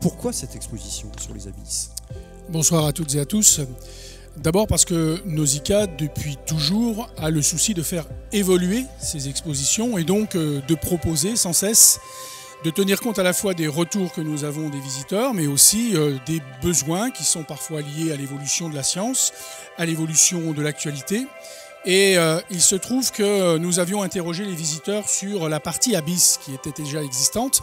Pourquoi cette exposition sur les abysses? Bonsoir à toutes et à tous. D'abord parce que Nausicaa, depuis toujours, a le souci de faire évoluer ses expositions et donc de proposer sans cesse, de tenir compte à la fois des retours que nous avons des visiteurs, mais aussi des besoins qui sont parfois liés à l'évolution de la science, à l'évolution de l'actualité. Et il se trouve que nous avions interrogé les visiteurs sur la partie abysse qui était déjà existante.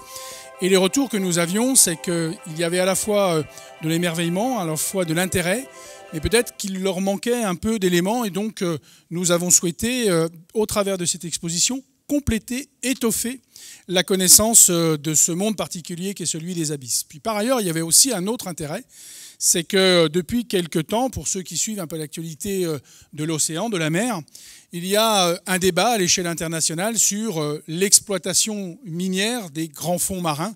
Et les retours que nous avions, c'est qu'il y avait à la fois de l'émerveillement, à la fois de l'intérêt, mais peut-être qu'il leur manquait un peu d'éléments. Et donc nous avons souhaité, au travers de cette exposition, compléter, étoffer la connaissance de ce monde particulier qui est celui des abysses. Puis par ailleurs, il y avait aussi un autre intérêt, c'est que depuis quelque temps, pour ceux qui suivent un peu l'actualité de l'océan, de la mer, il y a un débat à l'échelle internationale sur l'exploitation minière des grands fonds marins.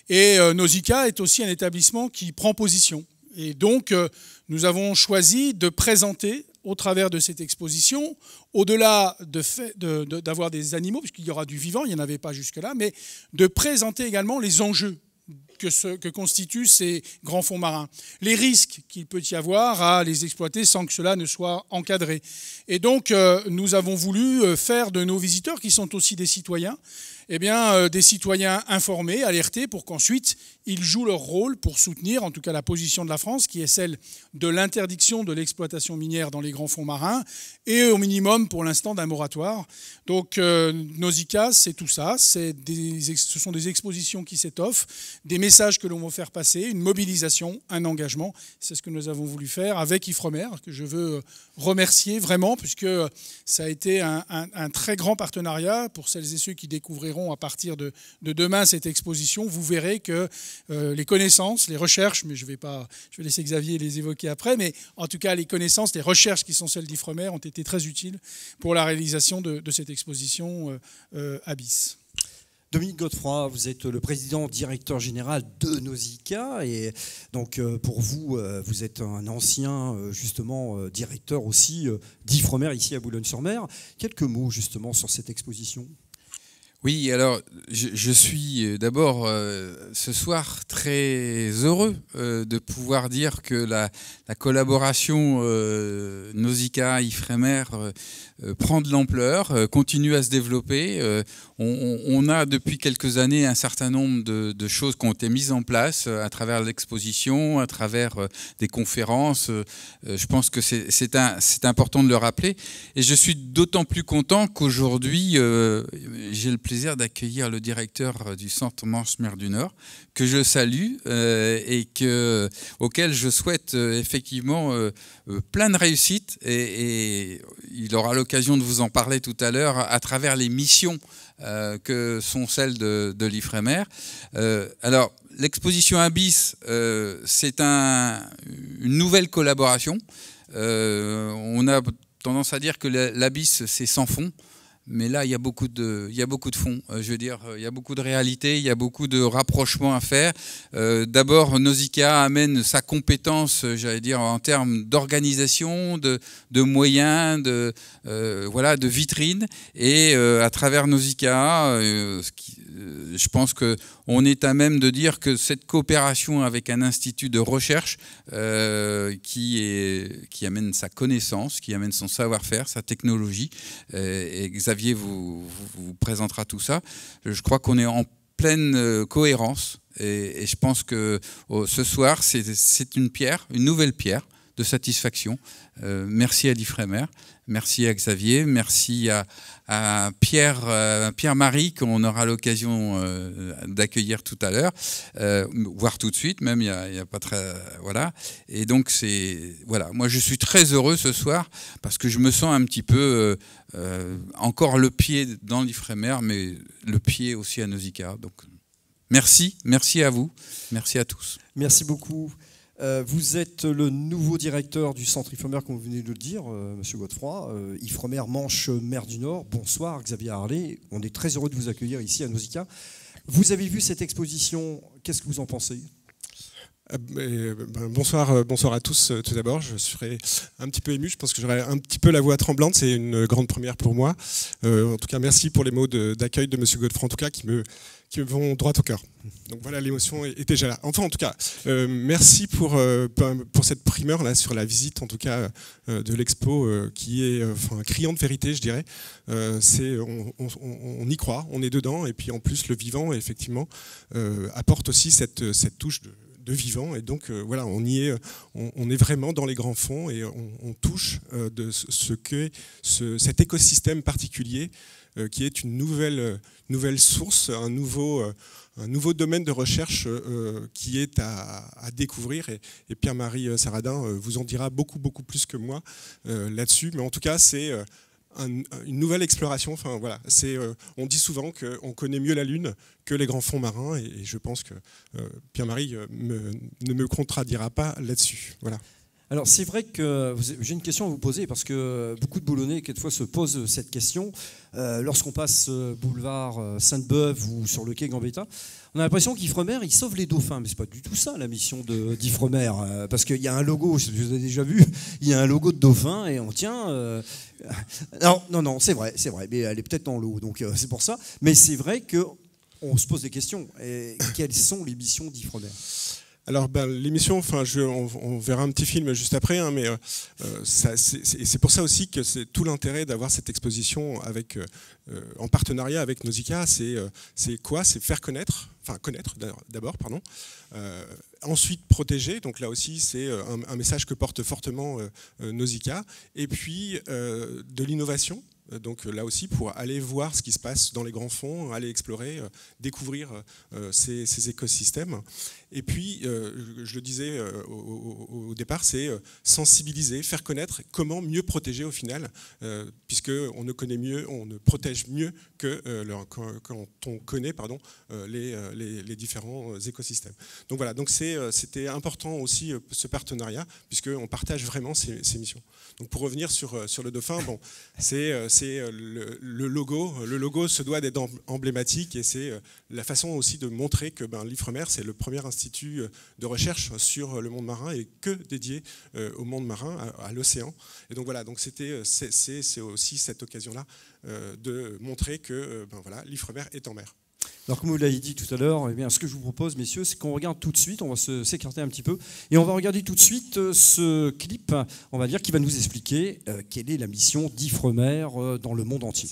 Et Nausicaa est aussi un établissement qui prend position. Et donc, nous avons choisi de présenter, au travers de cette exposition, au-delà d'avoir des animaux, puisqu'il y aura du vivant, il n'y en avait pas jusque-là, mais de présenter également les enjeux que constituent ces grands fonds marins, les risques qu'il peut y avoir à les exploiter sans que cela ne soit encadré. Et donc, nous avons voulu faire de nos visiteurs, qui sont aussi des citoyens, eh bien, des citoyens informés, alertés, pour qu'ensuite ils jouent leur rôle pour soutenir, en tout cas la position de la France, qui est celle de l'interdiction de l'exploitation minière dans les grands fonds marins, et au minimum, pour l'instant, d'un moratoire. Donc, Nausicaa, c'est tout ça. Ce sont des expositions qui s'étoffent, des messages que l'on va faire passer, une mobilisation, un engagement. C'est ce que nous avons voulu faire avec Ifremer, que je veux remercier vraiment, puisque ça a été un très grand partenariat. Pour celles et ceux qui découvriront à partir de demain cette exposition, vous verrez que les connaissances, les recherches, mais je vais laisser Xavier les évoquer après, mais en tout cas les connaissances, les recherches qui sont celles d'Ifremer ont été très utiles pour la réalisation de cette exposition Abyss. Dominique Godefroy, vous êtes le président directeur général de Nausicaa et donc pour vous, vous êtes un ancien justement directeur aussi d'Ifremer ici à Boulogne-sur-Mer. Quelques mots justement sur cette exposition. Oui, alors je suis d'abord ce soir très heureux de pouvoir dire que la collaboration Nausicaa-Ifremer prend de l'ampleur, continue à se développer. On a depuis quelques années un certain nombre de choses qui ont été mises en place à travers l'exposition, à travers des conférences. Je pense que c'est important de le rappeler. Et je suis d'autant plus content qu'aujourd'hui, j'ai le plaisir d'accueillir le directeur du Centre Manche-Mer du Nord, que je salue et auquel je souhaite effectivement plein de réussite. Et il aura l'occasion de vous en parler tout à l'heure à travers les missions que sont celles de l'Ifremer. Alors, l'exposition Abyss, c'est une nouvelle collaboration. On a tendance à dire que l'Abyss, c'est sans fond. Mais là, il y a beaucoup de fond. Je veux dire, il y a beaucoup de réalité, il y a beaucoup de rapprochements à faire. D'abord, Nausicaa amène sa compétence, j'allais dire, en termes d'organisation, de moyens, de vitrines. Et à travers Nausicaa, je pense qu'on est à même de dire que cette coopération avec un institut de recherche qui amène sa connaissance, qui amène son savoir-faire, sa technologie, et Xavier vous présentera tout ça. Je crois qu'on est en pleine cohérence et je pense que ce soir, c'est une nouvelle pierre de satisfaction. Merci à l'Ifremer, merci à Xavier, merci à Pierre-Marie qu'on aura l'occasion d'accueillir tout à l'heure, voire tout de suite même, il y a pas très... Voilà. Et donc, voilà. Moi, je suis très heureux ce soir parce que je me sens un petit peu encore le pied dans l'Ifremer, mais le pied aussi à Nausicaa. Donc, merci à vous, merci à tous. Merci beaucoup. Vous êtes le nouveau directeur du centre Ifremer, comme vous venez de le dire, Monsieur Godefroy. Ifremer Manche-Mer du Nord. Bonsoir, Xavier Harlet. On est très heureux de vous accueillir ici à Nausicaa. Vous avez vu cette exposition, qu'est-ce que vous en pensez ? Bonsoir à tous. Tout d'abord, je serai un petit peu ému. Je pense que j'aurai un petit peu la voix tremblante. C'est une grande première pour moi. En tout cas, merci pour les mots d'accueil de Monsieur Godefroy, en tout cas, qui me vont droit au cœur. Donc voilà, l'émotion est déjà là. Enfin, en tout cas, merci pour cette primeur là sur la visite, en tout cas, de l'expo, qui est criante vérité, je dirais. On y croit, on est dedans, et puis en plus, le vivant, effectivement, apporte aussi cette touche de vivant, et donc voilà, on est vraiment dans les grands fonds, et on touche de ce qu'est cet écosystème particulier, qui est une nouvelle source, un nouveau domaine de recherche qui est à découvrir, et Pierre-Marie Saradin vous en dira beaucoup plus que moi là-dessus, mais en tout cas c'est une nouvelle exploration. Enfin voilà, on dit souvent qu'on connaît mieux la Lune que les grands fonds marins, et je pense que Pierre-Marie ne me contredira pas là-dessus. Voilà. Alors c'est vrai que j'ai une question à vous poser, parce que beaucoup de Boulonnais quelquefois se posent cette question. Lorsqu'on passe boulevard Sainte-Beuve ou sur le quai Gambetta, on a l'impression qu'Ifremer, il sauve les dauphins, mais c'est pas du tout ça la mission d'Ifremer, parce qu'il y a un logo, je vous ai déjà vu, il y a un logo de dauphin, et on tient... Non, c'est vrai, mais elle est peut-être dans l'eau, donc c'est pour ça. Mais c'est vrai qu'on se pose des questions. Et quelles sont les missions d'Ifremer ? Alors l'émission, on verra un petit film juste après, hein, mais c'est pour ça aussi que c'est tout l'intérêt d'avoir cette exposition en partenariat avec Nausicaa. C'est quoi ? C'est faire connaître d'abord, pardon. Ensuite protéger, donc là aussi c'est un message que porte fortement Nausicaa, et puis de l'innovation. Donc là aussi, pour aller voir ce qui se passe dans les grands fonds, aller explorer, découvrir ces écosystèmes. Et puis, je le disais au départ, c'est sensibiliser, faire connaître comment mieux protéger au final, puisqu'on ne protège mieux que quand on connaît les différents écosystèmes. Donc voilà, c'était important aussi ce partenariat, puisqu'on partage vraiment ces missions. Donc pour revenir sur le dauphin, c'est le logo. Le logo se doit d'être emblématique, et c'est la façon aussi de montrer que l'Ifremer, c'est le premier institut de recherche sur le monde marin, et que dédié au monde marin, à l'océan. Et donc voilà, c'est aussi cette occasion-là de montrer que l'Ifremer est en mer. Alors comme vous l'avez dit tout à l'heure, ce que je vous propose, messieurs, c'est qu'on regarde tout de suite, on va s'écarter un petit peu, et on va regarder tout de suite ce clip, on va dire, qui va nous expliquer quelle est la mission d'Ifremer dans le monde entier.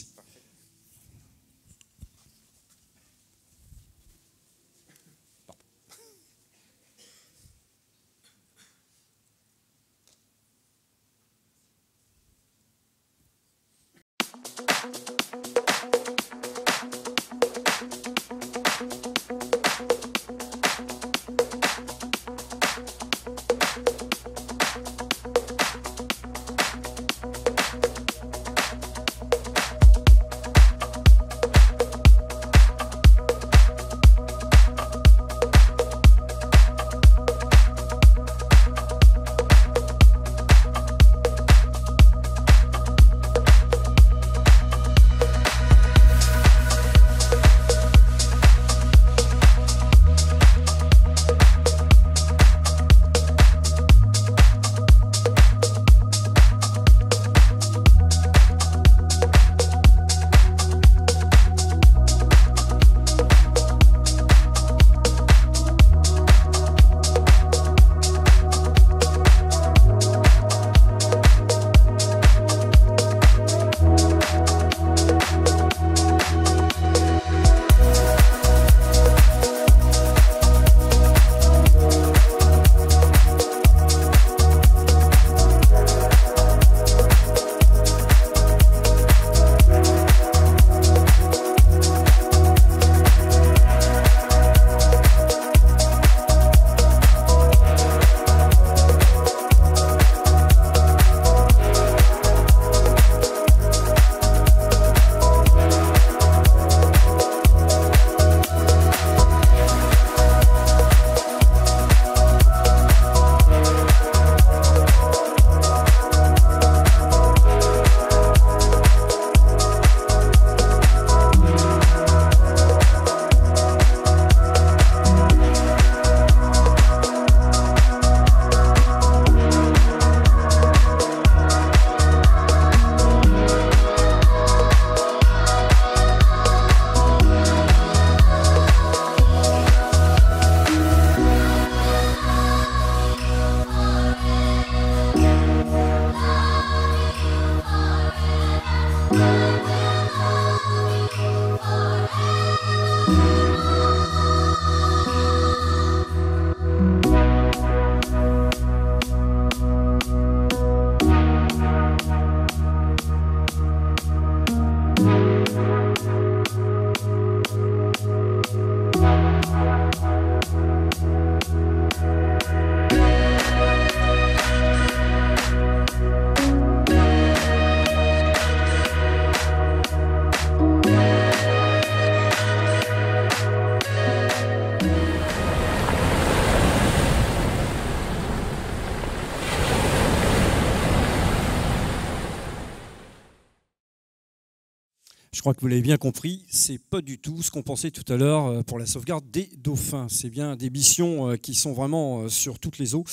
crois que vous l'avez bien compris, c'est pas du tout ce qu'on pensait tout à l'heure pour la sauvegarde des dauphins. C'est bien des missions qui sont vraiment sur toutes les eaux.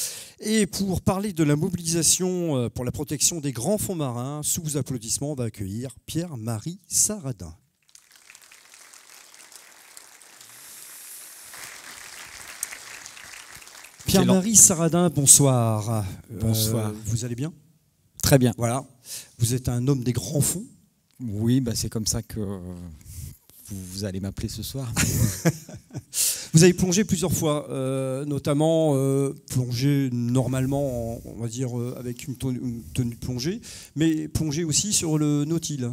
Et pour parler de la mobilisation pour la protection des grands fonds marins, sous vos applaudissements, on va accueillir Pierre-Marie Saradin. Pierre-Marie Saradin, bonsoir. Bonsoir. Vous allez bien? Très bien. Voilà. Vous êtes un homme des grands fonds. Oui, bah c'est comme ça que vous allez m'appeler ce soir. Vous avez plongé plusieurs fois, notamment plongé normalement, on va dire, avec une tenue de plongée, mais plongé aussi sur le Nautile.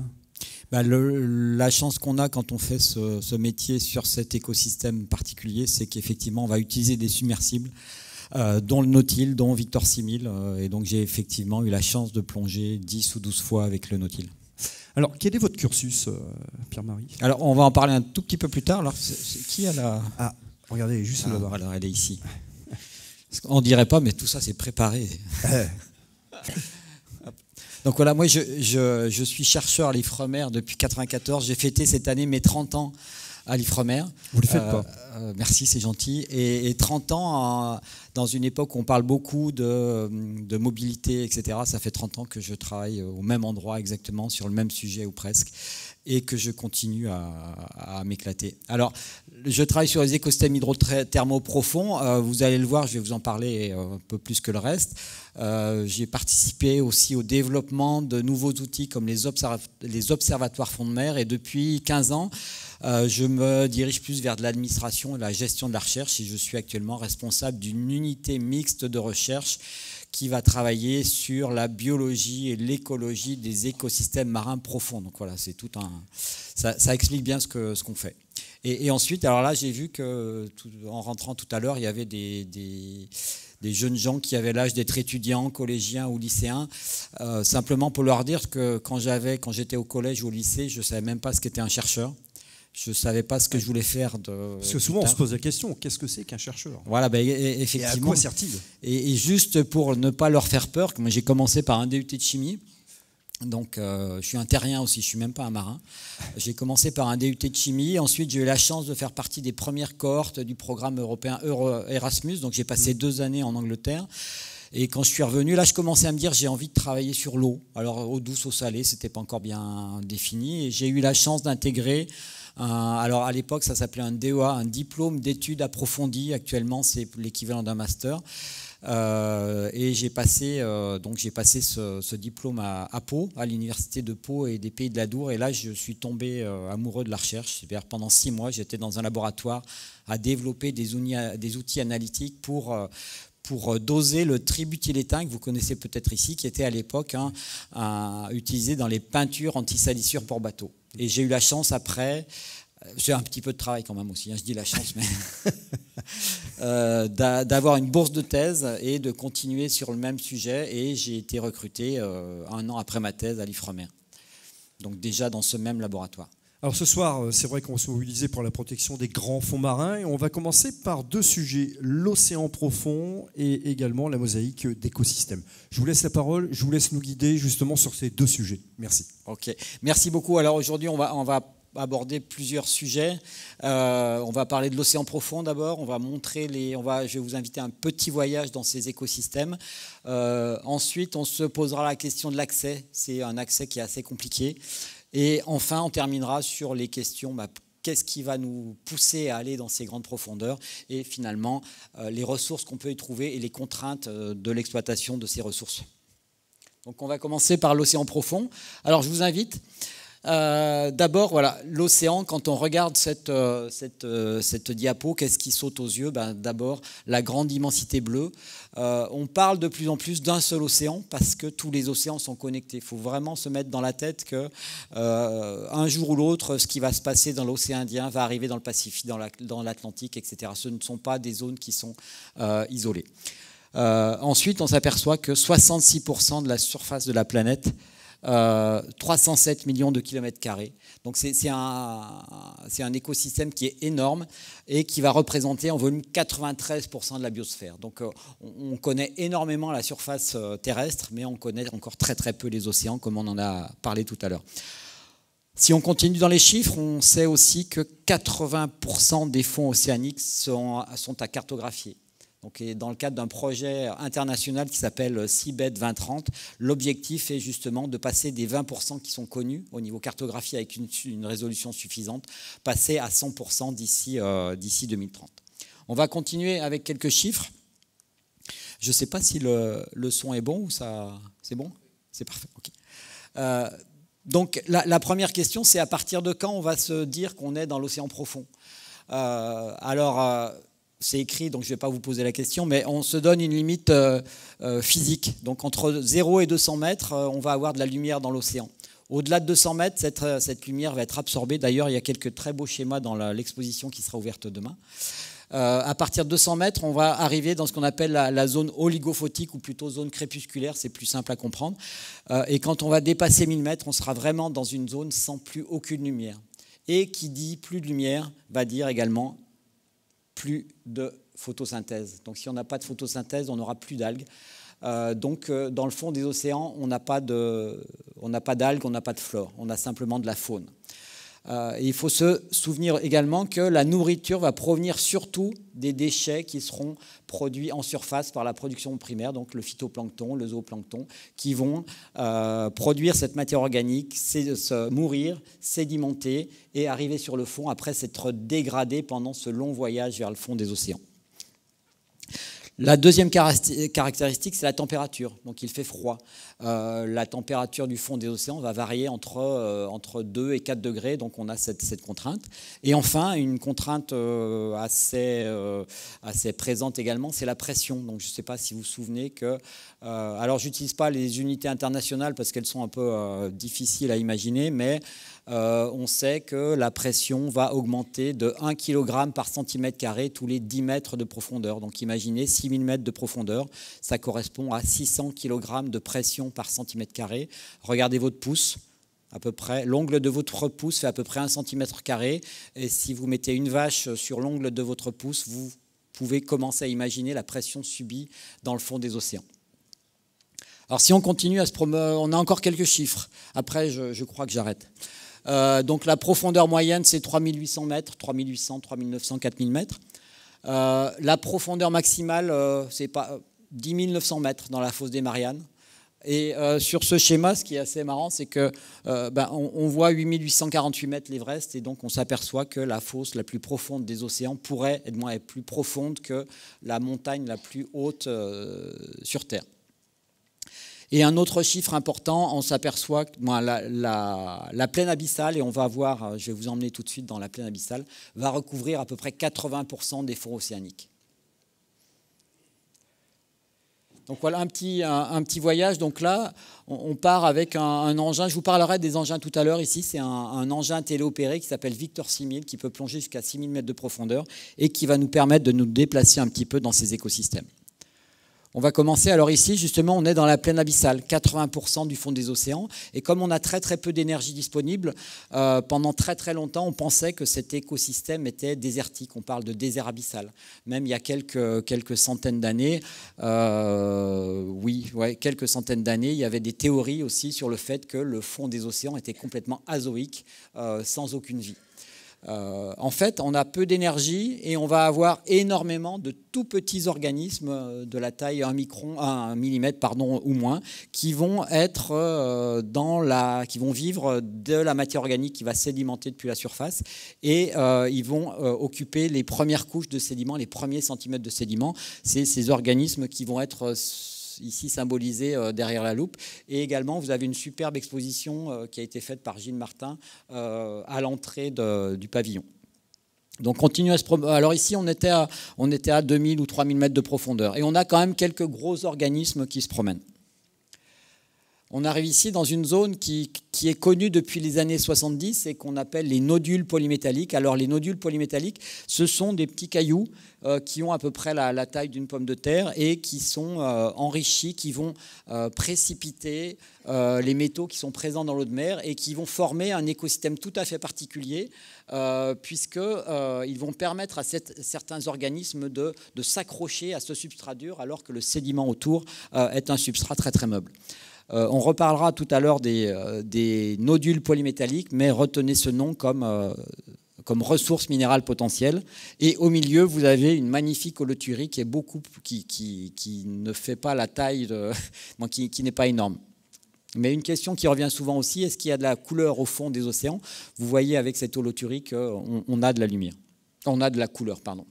Bah la chance qu'on a quand on fait ce métier sur cet écosystème particulier, c'est qu'effectivement, on va utiliser des submersibles, dont le Nautile, dont Victor 6000. Et donc, j'ai effectivement eu la chance de plonger 10 ou 12 fois avec le Nautile. Alors, quel est votre cursus, Pierre-Marie? Alors, on va en parler un tout petit peu plus tard. Alors, c'est qui a la... Ah, regardez, juste là-bas. Voilà, elle est ici. On dirait pas, mais tout ça, c'est préparé. Donc voilà, moi, je suis chercheur à l'Ifremer depuis 1994. J'ai fêté cette année mes 30 ans à l'Ifremer. Vous ne le faites pas. Merci, c'est gentil. Et 30 ans, dans une époque où on parle beaucoup de mobilité, etc., ça fait 30 ans que je travaille au même endroit exactement, sur le même sujet ou presque, et que je continue à m'éclater. Alors, je travaille sur les écosystèmes hydrothermaux profonds. Vous allez le voir, je vais vous en parler un peu plus que le reste. J'ai participé aussi au développement de nouveaux outils comme les observatoires fonds de mer, et depuis 15 ans, je me dirige plus vers de l'administration et la gestion de la recherche, et je suis actuellement responsable d'une unité mixte de recherche qui va travailler sur la biologie et l'écologie des écosystèmes marins profonds. Donc voilà, c'est tout un... Ça explique bien ce qu'on fait. Et ensuite, alors là, j'ai vu que en rentrant tout à l'heure, il y avait des jeunes gens qui avaient l'âge d'être étudiants, collégiens ou lycéens, simplement pour leur dire que quand j'étais au collège ou au lycée, je ne savais même pas ce qu'était un chercheur. Je ne savais pas ce que je voulais faire. Parce que souvent, on se pose la question, qu'est-ce que c'est qu'un chercheur? Voilà, ben, effectivement. Et à quoi sert-il? Et juste pour ne pas leur faire peur, moi j'ai commencé par un DUT de chimie. Donc, je suis un terrien aussi, je ne suis même pas un marin. J'ai commencé par un DUT de chimie. Ensuite, j'ai eu la chance de faire partie des premières cohortes du programme européen Erasmus. Donc, j'ai passé 2 années en Angleterre. Et quand je suis revenu, là, je commençais à me dire j'ai envie de travailler sur l'eau. Alors, eau douce, eau salée, ce n'était pas encore bien défini. Et j'ai eu la chance d'intégrer, alors à l'époque, ça s'appelait un DEA, un diplôme d'études approfondies. Actuellement, c'est l'équivalent d'un master. Et j'ai passé ce diplôme à Pau, à l'université de Pau et des Pays de l'Adour. Et là, je suis tombé amoureux de la recherche. Pendant 6 mois, j'étais dans un laboratoire à développer des outils analytiques pour doser le tributylétain, que vous connaissez peut-être ici, qui était à l'époque utilisé dans les peintures anti-salissure pour bateaux. Et j'ai eu la chance après, j'ai un petit peu de travail quand même aussi, je dis la chance, mais d'avoir une bourse de thèse et de continuer sur le même sujet. Et j'ai été recruté 1 an après ma thèse à l'Ifremer. Donc déjà dans ce même laboratoire. Alors ce soir, c'est vrai qu'on va se mobiliser pour la protection des grands fonds marins, et on va commencer par 2 sujets, l'océan profond et également la mosaïque d'écosystèmes. Je vous laisse la parole, je vous laisse nous guider justement sur ces 2 sujets. Merci. Ok, merci beaucoup. Alors aujourd'hui, on va aborder plusieurs sujets. On va parler de l'océan profond d'abord. On va montrer je vais vous inviter à un petit voyage dans ces écosystèmes. Ensuite, on se posera la question de l'accès. C'est un accès qui est assez compliqué. Et enfin, on terminera sur les questions, qu'est-ce qui va nous pousser à aller dans ces grandes profondeurs, et finalement, les ressources qu'on peut y trouver et les contraintes de l'exploitation de ces ressources. Donc on va commencer par l'océan profond. Alors je vous invite, d'abord, voilà, l'océan, quand on regarde cette diapo, qu'est-ce qui saute aux yeux? D'abord, la grande immensité bleue. On parle de plus en plus d'un seul océan parce que tous les océans sont connectés. Il faut vraiment se mettre dans la tête que un jour ou l'autre, ce qui va se passer dans l'océan Indien va arriver dans le Pacifique, dans l'Atlantique, etc. Ce ne sont pas des zones qui sont isolées. Ensuite, on s'aperçoit que 66% de la surface de la planète, 307 millions de kilomètres carrés. Donc c'est un écosystème qui est énorme et qui va représenter en volume 93% de la biosphère. Donc on connaît énormément la surface terrestre, mais on connaît encore très très peu les océans, comme on en a parlé tout à l'heure. Si on continue dans les chiffres, on sait aussi que 80% des fonds océaniques sont à cartographier. Donc, dans le cadre d'un projet international qui s'appelle Seabed 2030, l'objectif est justement de passer des 20% qui sont connus au niveau cartographie avec une résolution suffisante, passer à 100% d'ici 2030. On va continuer avec quelques chiffres. Je ne sais pas si le son est bon ou ça... C'est bon ? C'est parfait, ok. Donc la première question, c'est à partir de quand on va se dire qu'on est dans l'océan profond ? C'est écrit, donc je ne vais pas vous poser la question, mais on se donne une limite physique. Donc entre 0 et 200 mètres, on va avoir de la lumière dans l'océan. Au-delà de 200 mètres, cette lumière va être absorbée. D'ailleurs, il y a quelques très beaux schémas dans l'exposition qui sera ouverte demain. À partir de 200 mètres, on va arriver dans ce qu'on appelle la zone oligophotique, ou plutôt zone crépusculaire, c'est plus simple à comprendre. Et quand on va dépasser 1000 mètres, on sera vraiment dans une zone sans plus aucune lumière. Et qui dit plus de lumière, va dire également plus de photosynthèse. Donc si on n'a pas de photosynthèse, on n'aura plus d'algues. Donc dans le fond des océans, on n'a pas d'algues, on n'a pas de flore, on a simplement de la faune. Et il faut se souvenir également que la nourriture va provenir surtout des déchets qui seront produits en surface par la production primaire, donc le phytoplancton, le zooplancton, qui vont produire cette matière organique, se mourir, sédimenter et arriver sur le fond après s'être dégradé pendant ce long voyage vers le fond des océans. La deuxième caractéristique, c'est la température. Donc il fait froid. La température du fond des océans va varier entre 2 et 4 degrés, donc on a cette contrainte. Et enfin, une contrainte assez présente également, c'est la pression. Donc je ne sais pas si vous vous souvenez que... alors je n'utilise pas les unités internationales parce qu'elles sont un peu difficiles à imaginer, mais... on sait que la pression va augmenter de 1 kg par centimètre carré tous les 10 mètres de profondeur. Donc imaginez 6000 mètres de profondeur, ça correspond à 600 kg de pression par centimètre carré. Regardez votre pouce, à peu près. L'ongle de votre pouce fait à peu près 1 centimètre carré. Et si vous mettez une vache sur l'ongle de votre pouce, vous pouvez commencer à imaginer la pression subie dans le fond des océans. Alors si on continue à se promener, on a encore quelques chiffres. Après, je crois que j'arrête. Donc la profondeur moyenne, c'est 3800 mètres, 3800, 3900, 4000 mètres. La profondeur maximale, c'est 10 900 mètres dans la fosse des Mariannes. Et sur ce schéma, ce qui est assez marrant, c'est que on voit 8848 mètres l'Everest, et donc on s'aperçoit que la fosse la plus profonde des océans pourrait être plus profonde que la montagne la plus haute sur Terre. Et un autre chiffre important, on s'aperçoit que la plaine abyssale, et on va voir, je vais vous emmener tout de suite dans la plaine abyssale, va recouvrir à peu près 80% des fonds océaniques. Donc voilà un petit voyage. Donc là, on part avec un engin. Je vous parlerai des engins tout à l'heure. Ici, c'est un engin téléopéré qui s'appelle Victor 6000, qui peut plonger jusqu'à 6000 mètres de profondeur et qui va nous permettre de nous déplacer un petit peu dans ces écosystèmes. On va commencer, alors ici justement on est dans la plaine abyssale, 80% du fond des océans, et comme on a très peu d'énergie disponible, pendant très longtemps on pensait que cet écosystème était désertique, on parle de désert abyssal. Même il y a quelques centaines d'années, quelques centaines d'années, il y avait des théories aussi sur le fait que le fond des océans était complètement azoïque, sans aucune vie. En fait, on a peu d'énergie et on va avoir énormément de tout petits organismes de la taille 1 millimètre ou moins qui vont qui vont vivre de la matière organique qui va sédimenter depuis la surface et ils vont occuper les premières couches de sédiments, les premiers centimètres de sédiments. C'est ces organismes qui vont être ici symbolisé derrière la loupe. Et également, vous avez une superbe exposition qui a été faite par Gilles Martin à l'entrée du pavillon. Donc, continue à se promener. Alors ici, on était à 2000 ou 3000 mètres de profondeur. Et on a quand même quelques gros organismes qui se promènent. On arrive ici dans une zone qui est connue depuis les années 70 et qu'on appelle les nodules polymétalliques. Alors les nodules polymétalliques, ce sont des petits cailloux qui ont à peu près la taille d'une pomme de terre et qui sont enrichis, qui vont précipiter les métaux qui sont présents dans l'eau de mer et qui vont former un écosystème tout à fait particulier puisqu'ils vont permettre à certains organismes de s'accrocher à ce substrat dur alors que le sédiment autour est un substrat très meuble. On reparlera tout à l'heure des nodules polymétalliques, mais retenez ce nom comme ressource minérale potentielle. Et au milieu, vous avez une magnifique holoturie qui ne fait pas la taille, qui n'est pas énorme. Mais une question qui revient souvent aussi, est-ce qu'il y a de la couleur au fond des océans? Vous voyez avec cette holoturie qu'on a de la lumière. On a de la couleur, pardon.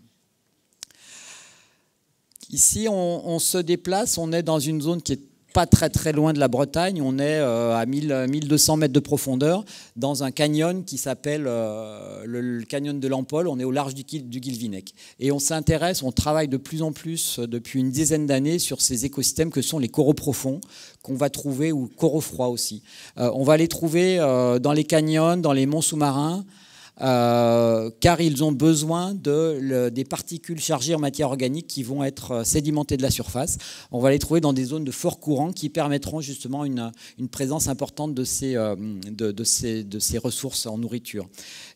Ici, on se déplace, on est dans une zone qui est pas très très loin de la Bretagne, on est à 1200 mètres de profondeur dans un canyon qui s'appelle le canyon de l'Ampol. On est au large du Guilvinec. Et on s'intéresse, on travaille de plus en plus depuis une dizaine d'années sur ces écosystèmes que sont les coraux profonds qu'on va trouver, ou coraux froids aussi. On va les trouver dans les canyons, dans les monts sous-marins, car ils ont besoin des particules chargées en matière organique qui vont être sédimentées de la surface. On va les trouver dans des zones de fort courant qui permettront justement une présence importante de ces ressources en nourriture.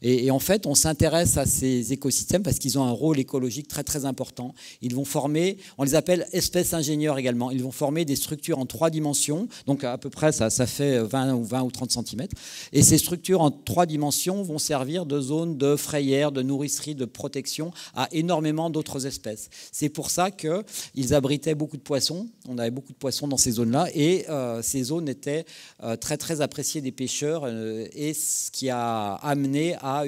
Et en fait, on s'intéresse à ces écosystèmes parce qu'ils ont un rôle écologique très très important. Ils vont former, on les appelle espèces ingénieurs également, ils vont former des structures en 3 dimensions, donc à peu près ça fait 20 ou 30 cm. Et ces structures en 3 dimensions vont servir de zones de frayère, de nourricerie, de protection à énormément d'autres espèces. C'est pour ça qu'ils abritaient beaucoup de poissons. On avait beaucoup de poissons dans ces zones-là et ces zones étaient très très appréciées des pêcheurs et ce qui a amené à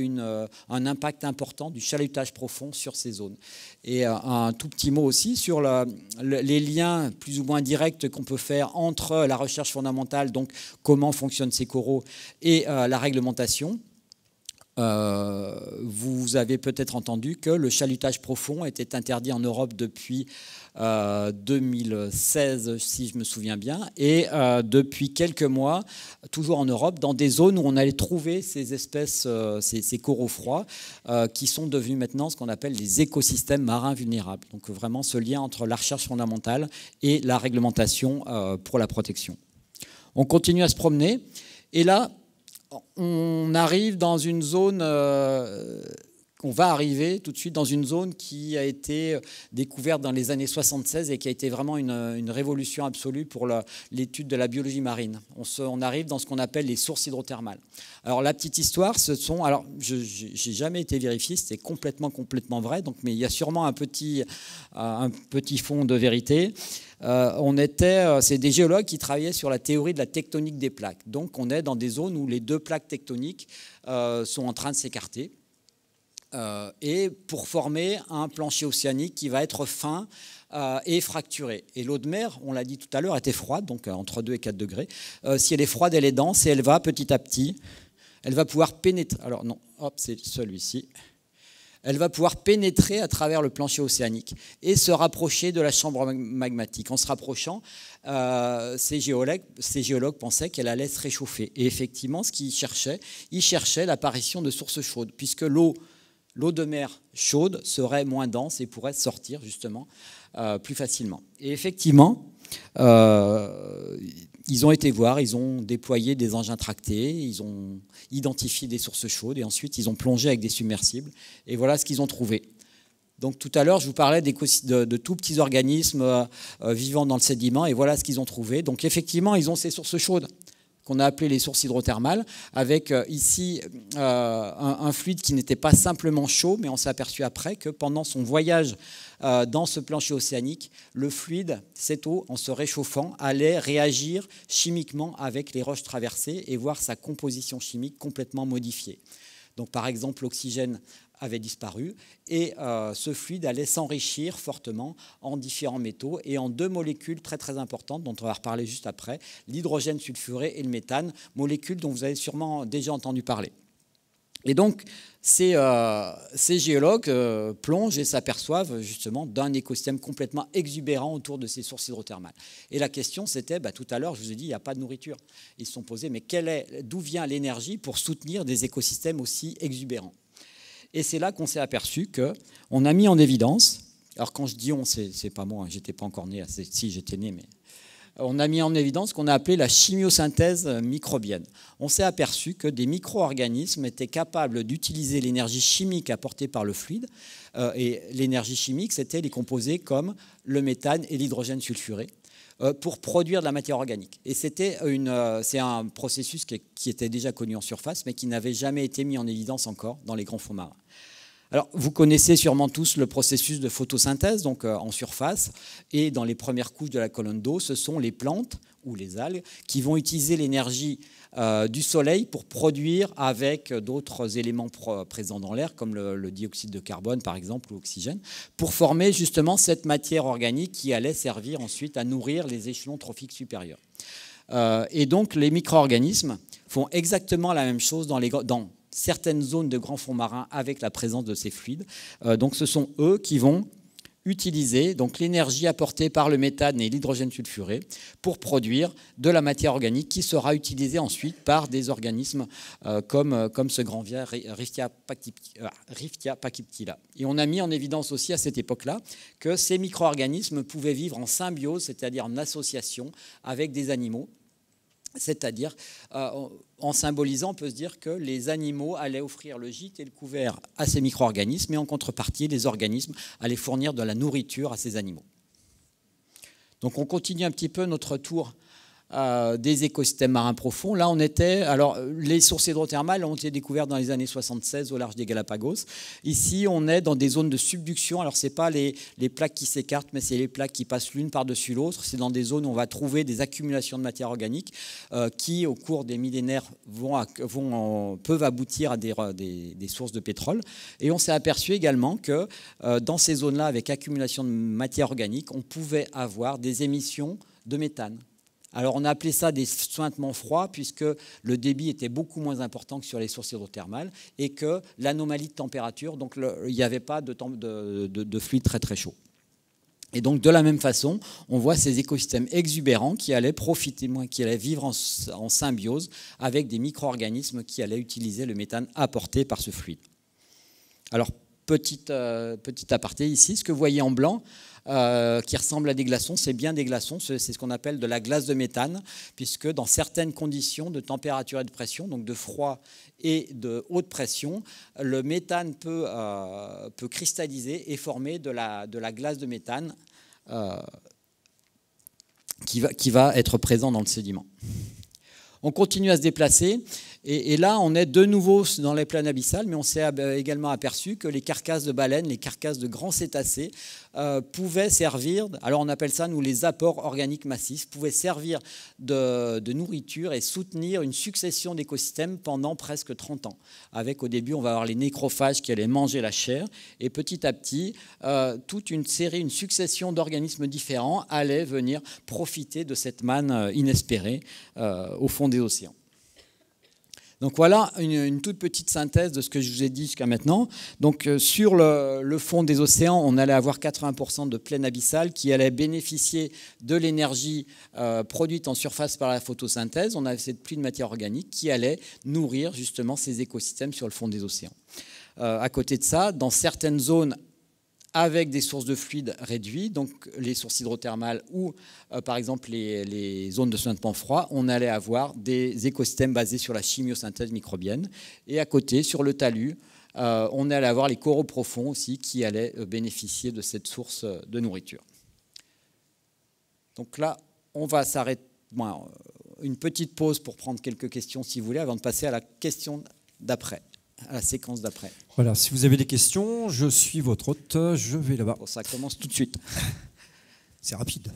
un impact important du chalutage profond sur ces zones. Et un tout petit mot aussi sur les liens plus ou moins directs qu'on peut faire entre la recherche fondamentale, donc comment fonctionnent ces coraux, et la réglementation. Vous avez peut-être entendu que le chalutage profond était interdit en Europe depuis 2016, si je me souviens bien, et depuis quelques mois, toujours en Europe, dans des zones où on allait trouver ces espèces, ces coraux froids, qui sont devenus maintenant ce qu'on appelle les écosystèmes marins vulnérables. Donc vraiment ce lien entre la recherche fondamentale et la réglementation pour la protection. On continue à se promener, et là, on arrive dans une zone, on va arriver tout de suite dans une zone qui a été découverte dans les années 76 et qui a été vraiment une révolution absolue pour l'étude de la biologie marine. On arrive dans ce qu'on appelle les sources hydrothermales. Alors la petite histoire, alors je n'ai jamais été vérifié, c'était complètement vrai, donc, mais il y a sûrement un petit fond de vérité. C'est des géologues qui travaillaient sur la théorie de la tectonique des plaques. Donc on est dans des zones où les 2 plaques tectoniques sont en train de s'écarter. Et pour former un plancher océanique qui va être fin et fracturé. Et l'eau de mer, on l'a dit tout à l'heure, était froide, donc entre 2 et 4 degrés. Si elle est froide, elle est dense et elle va petit à petit, elle va pouvoir pénétrer. Alors non, hop, c'est celui-ci. Elle va pouvoir pénétrer à travers le plancher océanique et se rapprocher de la chambre magmatique. En se rapprochant, ces géologues pensaient qu'elle allait se réchauffer. Et effectivement, ce qu'ils cherchaient, ils cherchaient l'apparition de sources chaudes, puisque l'eau de mer chaude serait moins dense et pourrait sortir justement plus facilement. Et effectivement, ils ont été voir, ils ont déployé des engins tractés, ils ont identifié des sources chaudes et ensuite ils ont plongé avec des submersibles. Et voilà ce qu'ils ont trouvé. Donc tout à l'heure, je vous parlais de tout petits organismes vivant dans le sédiment et voilà ce qu'ils ont trouvé. Donc effectivement, ils ont ces sources chaudes qu'on a appelées les sources hydrothermales, avec ici un fluide qui n'était pas simplement chaud, mais on s'est aperçu après que pendant son voyage dans ce plancher océanique, le fluide, cette eau, en se réchauffant, allait réagir chimiquement avec les roches traversées et voir sa composition chimique complètement modifiée. Donc par exemple, l'oxygène avait disparu et ce fluide allait s'enrichir fortement en différents métaux et en 2 molécules très très importantes dont on va reparler juste après, l'hydrogène sulfuré et le méthane, molécules dont vous avez sûrement déjà entendu parler. Et donc ces géologues plongent et s'aperçoivent justement d'un écosystème complètement exubérant autour de ces sources hydrothermales. Et la question c'était, tout à l'heure je vous ai dit il n'y a pas de nourriture. Ils se sont posés mais d'où vient l'énergie pour soutenir des écosystèmes aussi exubérants? Et c'est là qu'on s'est aperçu qu'on a mis en évidence, alors quand je dis on, c'est pas moi, j'étais pas encore né, si j'étais né, mais on a mis en évidence ce qu'on a appelé la chimiosynthèse microbienne. On s'est aperçu que des micro-organismes étaient capables d'utiliser l'énergie chimique apportée par le fluide. Et l'énergie chimique, c'était les composés comme le méthane et l'hydrogène sulfuré pour produire de la matière organique. Et c'est un processus qui était déjà connu en surface, mais qui n'avait jamais été mis en évidence encore dans les grands fonds marins. Alors, vous connaissez sûrement tous le processus de photosynthèse, donc en surface, et dans les premières couches de la colonne d'eau, ce sont les plantes ou les algues qui vont utiliser l'énergie du soleil pour produire avec d'autres éléments présents dans l'air, comme le dioxyde de carbone par exemple, ou l'oxygène, pour former justement cette matière organique qui allait servir ensuite à nourrir les échelons trophiques supérieurs. Et donc les micro-organismes font exactement la même chose dans certaines zones de grands fonds marins avec la présence de ces fluides. Donc ce sont eux qui vont utiliser donc l'énergie apportée par le méthane et l'hydrogène sulfuré pour produire de la matière organique qui sera utilisée ensuite par des organismes comme ce grand ver Riftia pachyptila. Et on a mis en évidence aussi à cette époque-là que ces micro-organismes pouvaient vivre en symbiose, c'est-à-dire en association avec des animaux. C'est-à-dire, en symbolisant, on peut se dire que les animaux allaient offrir le gîte et le couvert à ces micro-organismes, et en contrepartie, les organismes allaient fournir de la nourriture à ces animaux. Donc on continue un petit peu notre tour des écosystèmes marins profonds. Là, les sources hydrothermales ont été découvertes dans les années 76 au large des Galapagos. Ici, on est dans des zones de subduction. Alors, ce n'est pas les plaques qui s'écartent, mais c'est les plaques qui passent l'une par-dessus l'autre. C'est dans des zones où on va trouver des accumulations de matière organique qui, au cours des millénaires, peuvent aboutir à des sources de pétrole. Et on s'est aperçu également que dans ces zones-là, avec accumulation de matière organique, on pouvait avoir des émissions de méthane. Alors on a appelé ça des suintements froids puisque le débit était beaucoup moins important que sur les sources hydrothermales et que l'anomalie de température, donc il n'y avait pas de fluide très très chaud. Et donc de la même façon, on voit ces écosystèmes exubérants qui allaient vivre en symbiose avec des micro-organismes qui allaient utiliser le méthane apporté par ce fluide. Alors petit aparté ici, ce que vous voyez en blanc, qui ressemble à des glaçons, c'est bien des glaçons, c'est ce qu'on appelle de la glace de méthane, puisque dans certaines conditions de température et de pression, donc de froid et de haute pression, le méthane peut cristalliser et former de la glace de méthane qui va être présent dans le sédiment. On continue à se déplacer. Et là, on est de nouveau dans les plaines abyssales, mais on s'est également aperçu que les carcasses de baleines, les carcasses de grands cétacés pouvaient servir, alors on appelle ça, nous, les apports organiques massifs, pouvaient servir de nourriture et soutenir une succession d'écosystèmes pendant presque 30 ans. Avec, au début, on va avoir les nécrophages qui allaient manger la chair, et petit à petit, toute une succession d'organismes différents allaient venir profiter de cette manne inespérée au fond des océans. Donc voilà une toute petite synthèse de ce que je vous ai dit jusqu'à maintenant. Donc sur le fond des océans, on allait avoir 80% de plaine abyssale qui allait bénéficier de l'énergie produite en surface par la photosynthèse. On avait cette pluie de matière organique qui allait nourrir justement ces écosystèmes sur le fond des océans. À côté de ça, dans certaines zones avec des sources de fluides réduits, donc les sources hydrothermales ou par exemple les zones de suintement froid, on allait avoir des écosystèmes basés sur la chimiosynthèse microbienne. Et à côté, sur le talus, on allait avoir les coraux profonds aussi qui allaient bénéficier de cette source de nourriture. Donc là, on va s'arrêter, une petite pause pour prendre quelques questions si vous voulez, avant de passer à la question d'après. À la séquence d'après. Voilà, si vous avez des questions, je suis votre hôte, je vais là-bas. Bon, ça commence tout de suite. C'est rapide.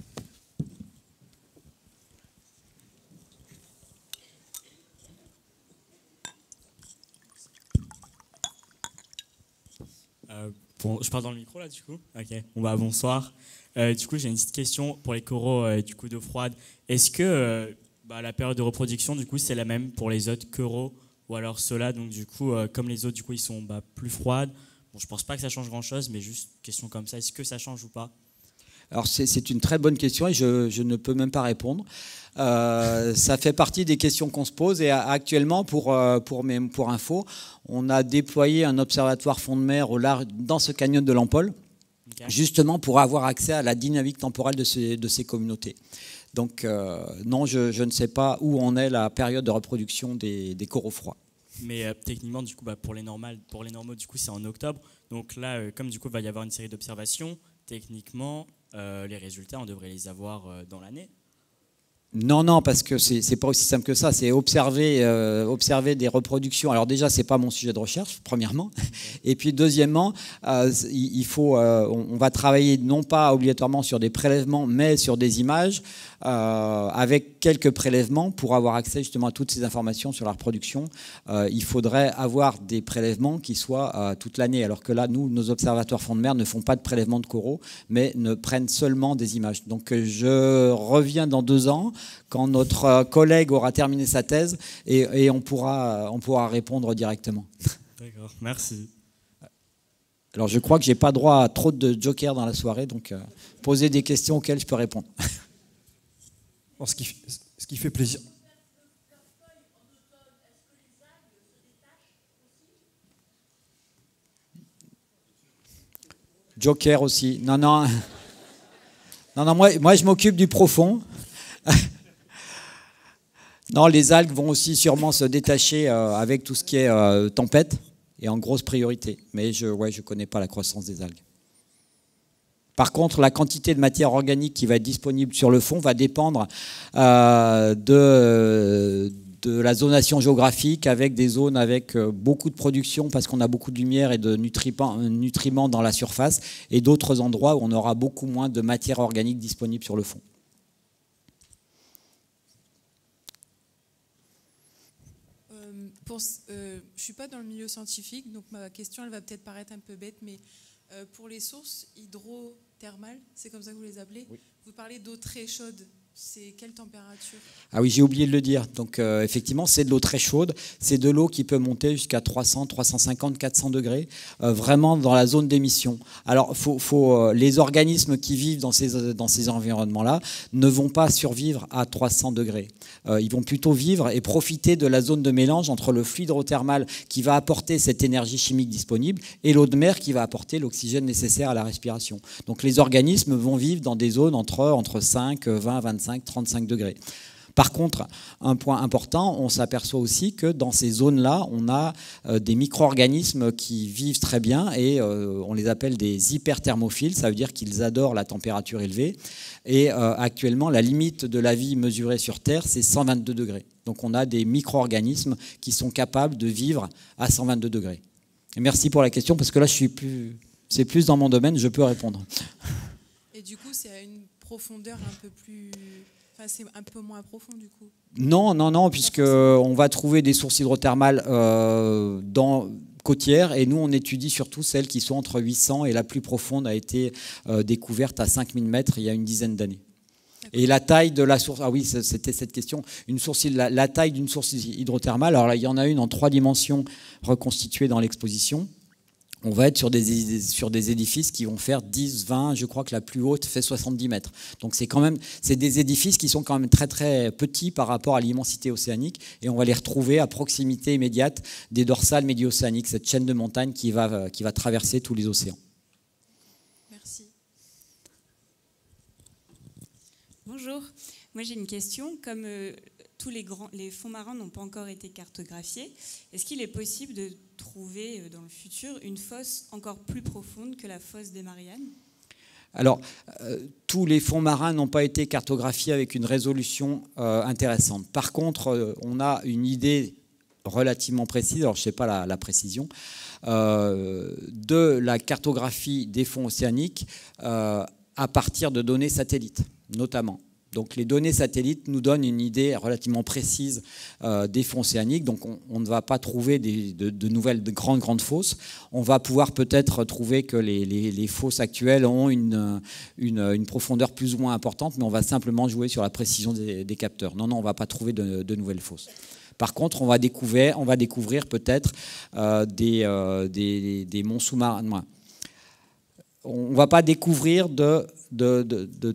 Je parle dans le micro là du coup. Ok. Bon bah bonsoir. Du coup j'ai une petite question pour les coraux du coup d'eau froide. Est-ce que la période de reproduction du coup c'est la même pour les autres coraux? Ou alors ceux-là, donc du coup, comme les autres, du coup, ils sont plus froides. Bon, je pense pas que ça change grand-chose, mais juste question comme ça, est-ce que ça change ou pas? Alors c'est une très bonne question et je ne peux même pas répondre. Ça fait partie des questions qu'on se pose et actuellement, pour info, on a déployé un observatoire fond de mer au large dans ce canyon de l'Ampol. justement pour avoir accès à la dynamique temporelle de ces communautés. Donc non, je ne sais pas où en est la période de reproduction des coraux froids. Mais techniquement, du coup, pour les normaux, du coup, c'est en octobre. Donc là, comme du coup, il va y avoir une série d'observations, techniquement, les résultats, on devrait les avoir dans l'année. Non, parce que c'est pas aussi simple que ça. C'est observer des reproductions. Alors déjà, c'est pas mon sujet de recherche, premièrement. Et puis deuxièmement, on va travailler non pas obligatoirement sur des prélèvements, mais sur des images, avec quelques prélèvements pour avoir accès justement à toutes ces informations sur la reproduction. Il faudrait avoir des prélèvements qui soient toute l'année, alors que là, nos observatoires fonds de mer ne font pas de prélèvements de coraux, mais ne prennent seulement des images. Donc je reviens dans 2 ans, quand notre collègue aura terminé sa thèse, et on pourra répondre directement. D'accord, merci. Alors je crois que je n'ai pas droit à trop de jokers dans la soirée, donc posez des questions auxquelles je peux répondre. Alors, ce qui fait plaisir. Joker aussi. Non, moi je m'occupe du profond. Non, les algues vont aussi sûrement se détacher avec tout ce qui est tempête et en grosse priorité. Mais je ne connais pas la croissance des algues. Par contre, la quantité de matière organique qui va être disponible sur le fond va dépendre de la zonation géographique, avec des zones avec beaucoup de production parce qu'on a beaucoup de lumière et de nutriments dans la surface, et d'autres endroits où on aura beaucoup moins de matière organique disponible sur le fond. Je ne suis pas dans le milieu scientifique, donc ma question elle va peut-être paraître un peu bête, mais pour les sources hydrothermales, c'est comme ça que vous les appelez, oui. Vous parlez d'eau très chaude. C'est quelle température? Ah oui, j'ai oublié de le dire. Donc effectivement, c'est de l'eau très chaude. C'est de l'eau qui peut monter jusqu'à 300, 350, 400 degrés, vraiment dans la zone d'émission. Alors, les organismes qui vivent dans ces environnements-là ne vont pas survivre à 300 degrés. Ils vont plutôt vivre et profiter de la zone de mélange entre le flux hydrothermal qui va apporter cette énergie chimique disponible et l'eau de mer qui va apporter l'oxygène nécessaire à la respiration. Donc les organismes vont vivre dans des zones entre 5, 20, 25, 35 degrés. Par contre, un point important, on s'aperçoit aussi que dans ces zones-là, on a des micro-organismes qui vivent très bien et on les appelle des hyperthermophiles, ça veut dire qu'ils adorent la température élevée. Et actuellement, la limite de la vie mesurée sur Terre, c'est 122 degrés. Donc on a des micro-organismes qui sont capables de vivre à 122 degrés. Et merci pour la question, parce que là, c'est plus dans mon domaine, je peux répondre. Et du coup, c'est à une profondeur un peu plus... Enfin, c'est un peu moins profond du coup. Non, puisqu'on va trouver des sources hydrothermales côtières, et nous on étudie surtout celles qui sont entre 800 et la plus profonde a été découverte à 5000 mètres il y a une dizaine d'années. Et la taille de la source, ah oui, c'était cette question, la taille d'une source hydrothermale, alors là il y en a une en 3 dimensions reconstituée dans l'exposition. On va être sur des édifices qui vont faire 10, 20, je crois que la plus haute fait 70 mètres. Donc c'est des édifices qui sont quand même très très petits par rapport à l'immensité océanique, et on va les retrouver à proximité immédiate des dorsales médio-océaniques, cette chaîne de montagnes qui va traverser tous les océans. Merci. Bonjour, moi j'ai une question. Comme tous les fonds marins n'ont pas encore été cartographiés, est-ce qu'il est possible de trouver dans le futur une fosse encore plus profonde que la fosse des Mariannes? Alors, tous les fonds marins n'ont pas été cartographiés avec une résolution intéressante. Par contre, on a une idée relativement précise, alors je ne sais pas la précision, de la cartographie des fonds océaniques à partir de données satellites, notamment. Donc les données satellites nous donnent une idée relativement précise des fonds océaniques. Donc on ne va pas trouver de nouvelles grandes fosses. On va pouvoir peut-être trouver que les fosses actuelles ont une profondeur plus ou moins importante, mais on va simplement jouer sur la précision des capteurs. Non, on ne va pas trouver de nouvelles fosses. Par contre, on va découvrir peut-être des monts sous-marins. On ne va pas découvrir de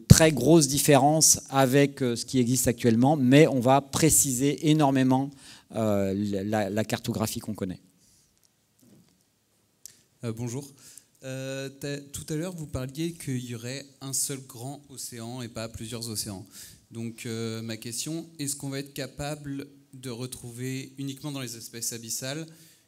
très grosses différences avec ce qui existe actuellement, mais on va préciser énormément la cartographie qu'on connaît. Bonjour. Tout à l'heure, vous parliez qu'il y aurait un seul grand océan et pas plusieurs océans. Donc ma question, est-ce qu'on va être capable de retrouver uniquement dans les espèces abyssales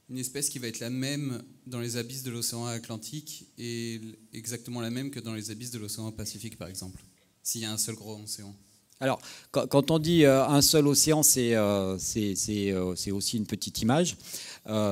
une espèce qui va être la même dans les abysses de l'océan Atlantique et exactement la même que dans les abysses de l'océan Pacifique, par exemple, s'il y a un seul gros océan? Alors, quand on dit un seul océan, c'est aussi une petite image.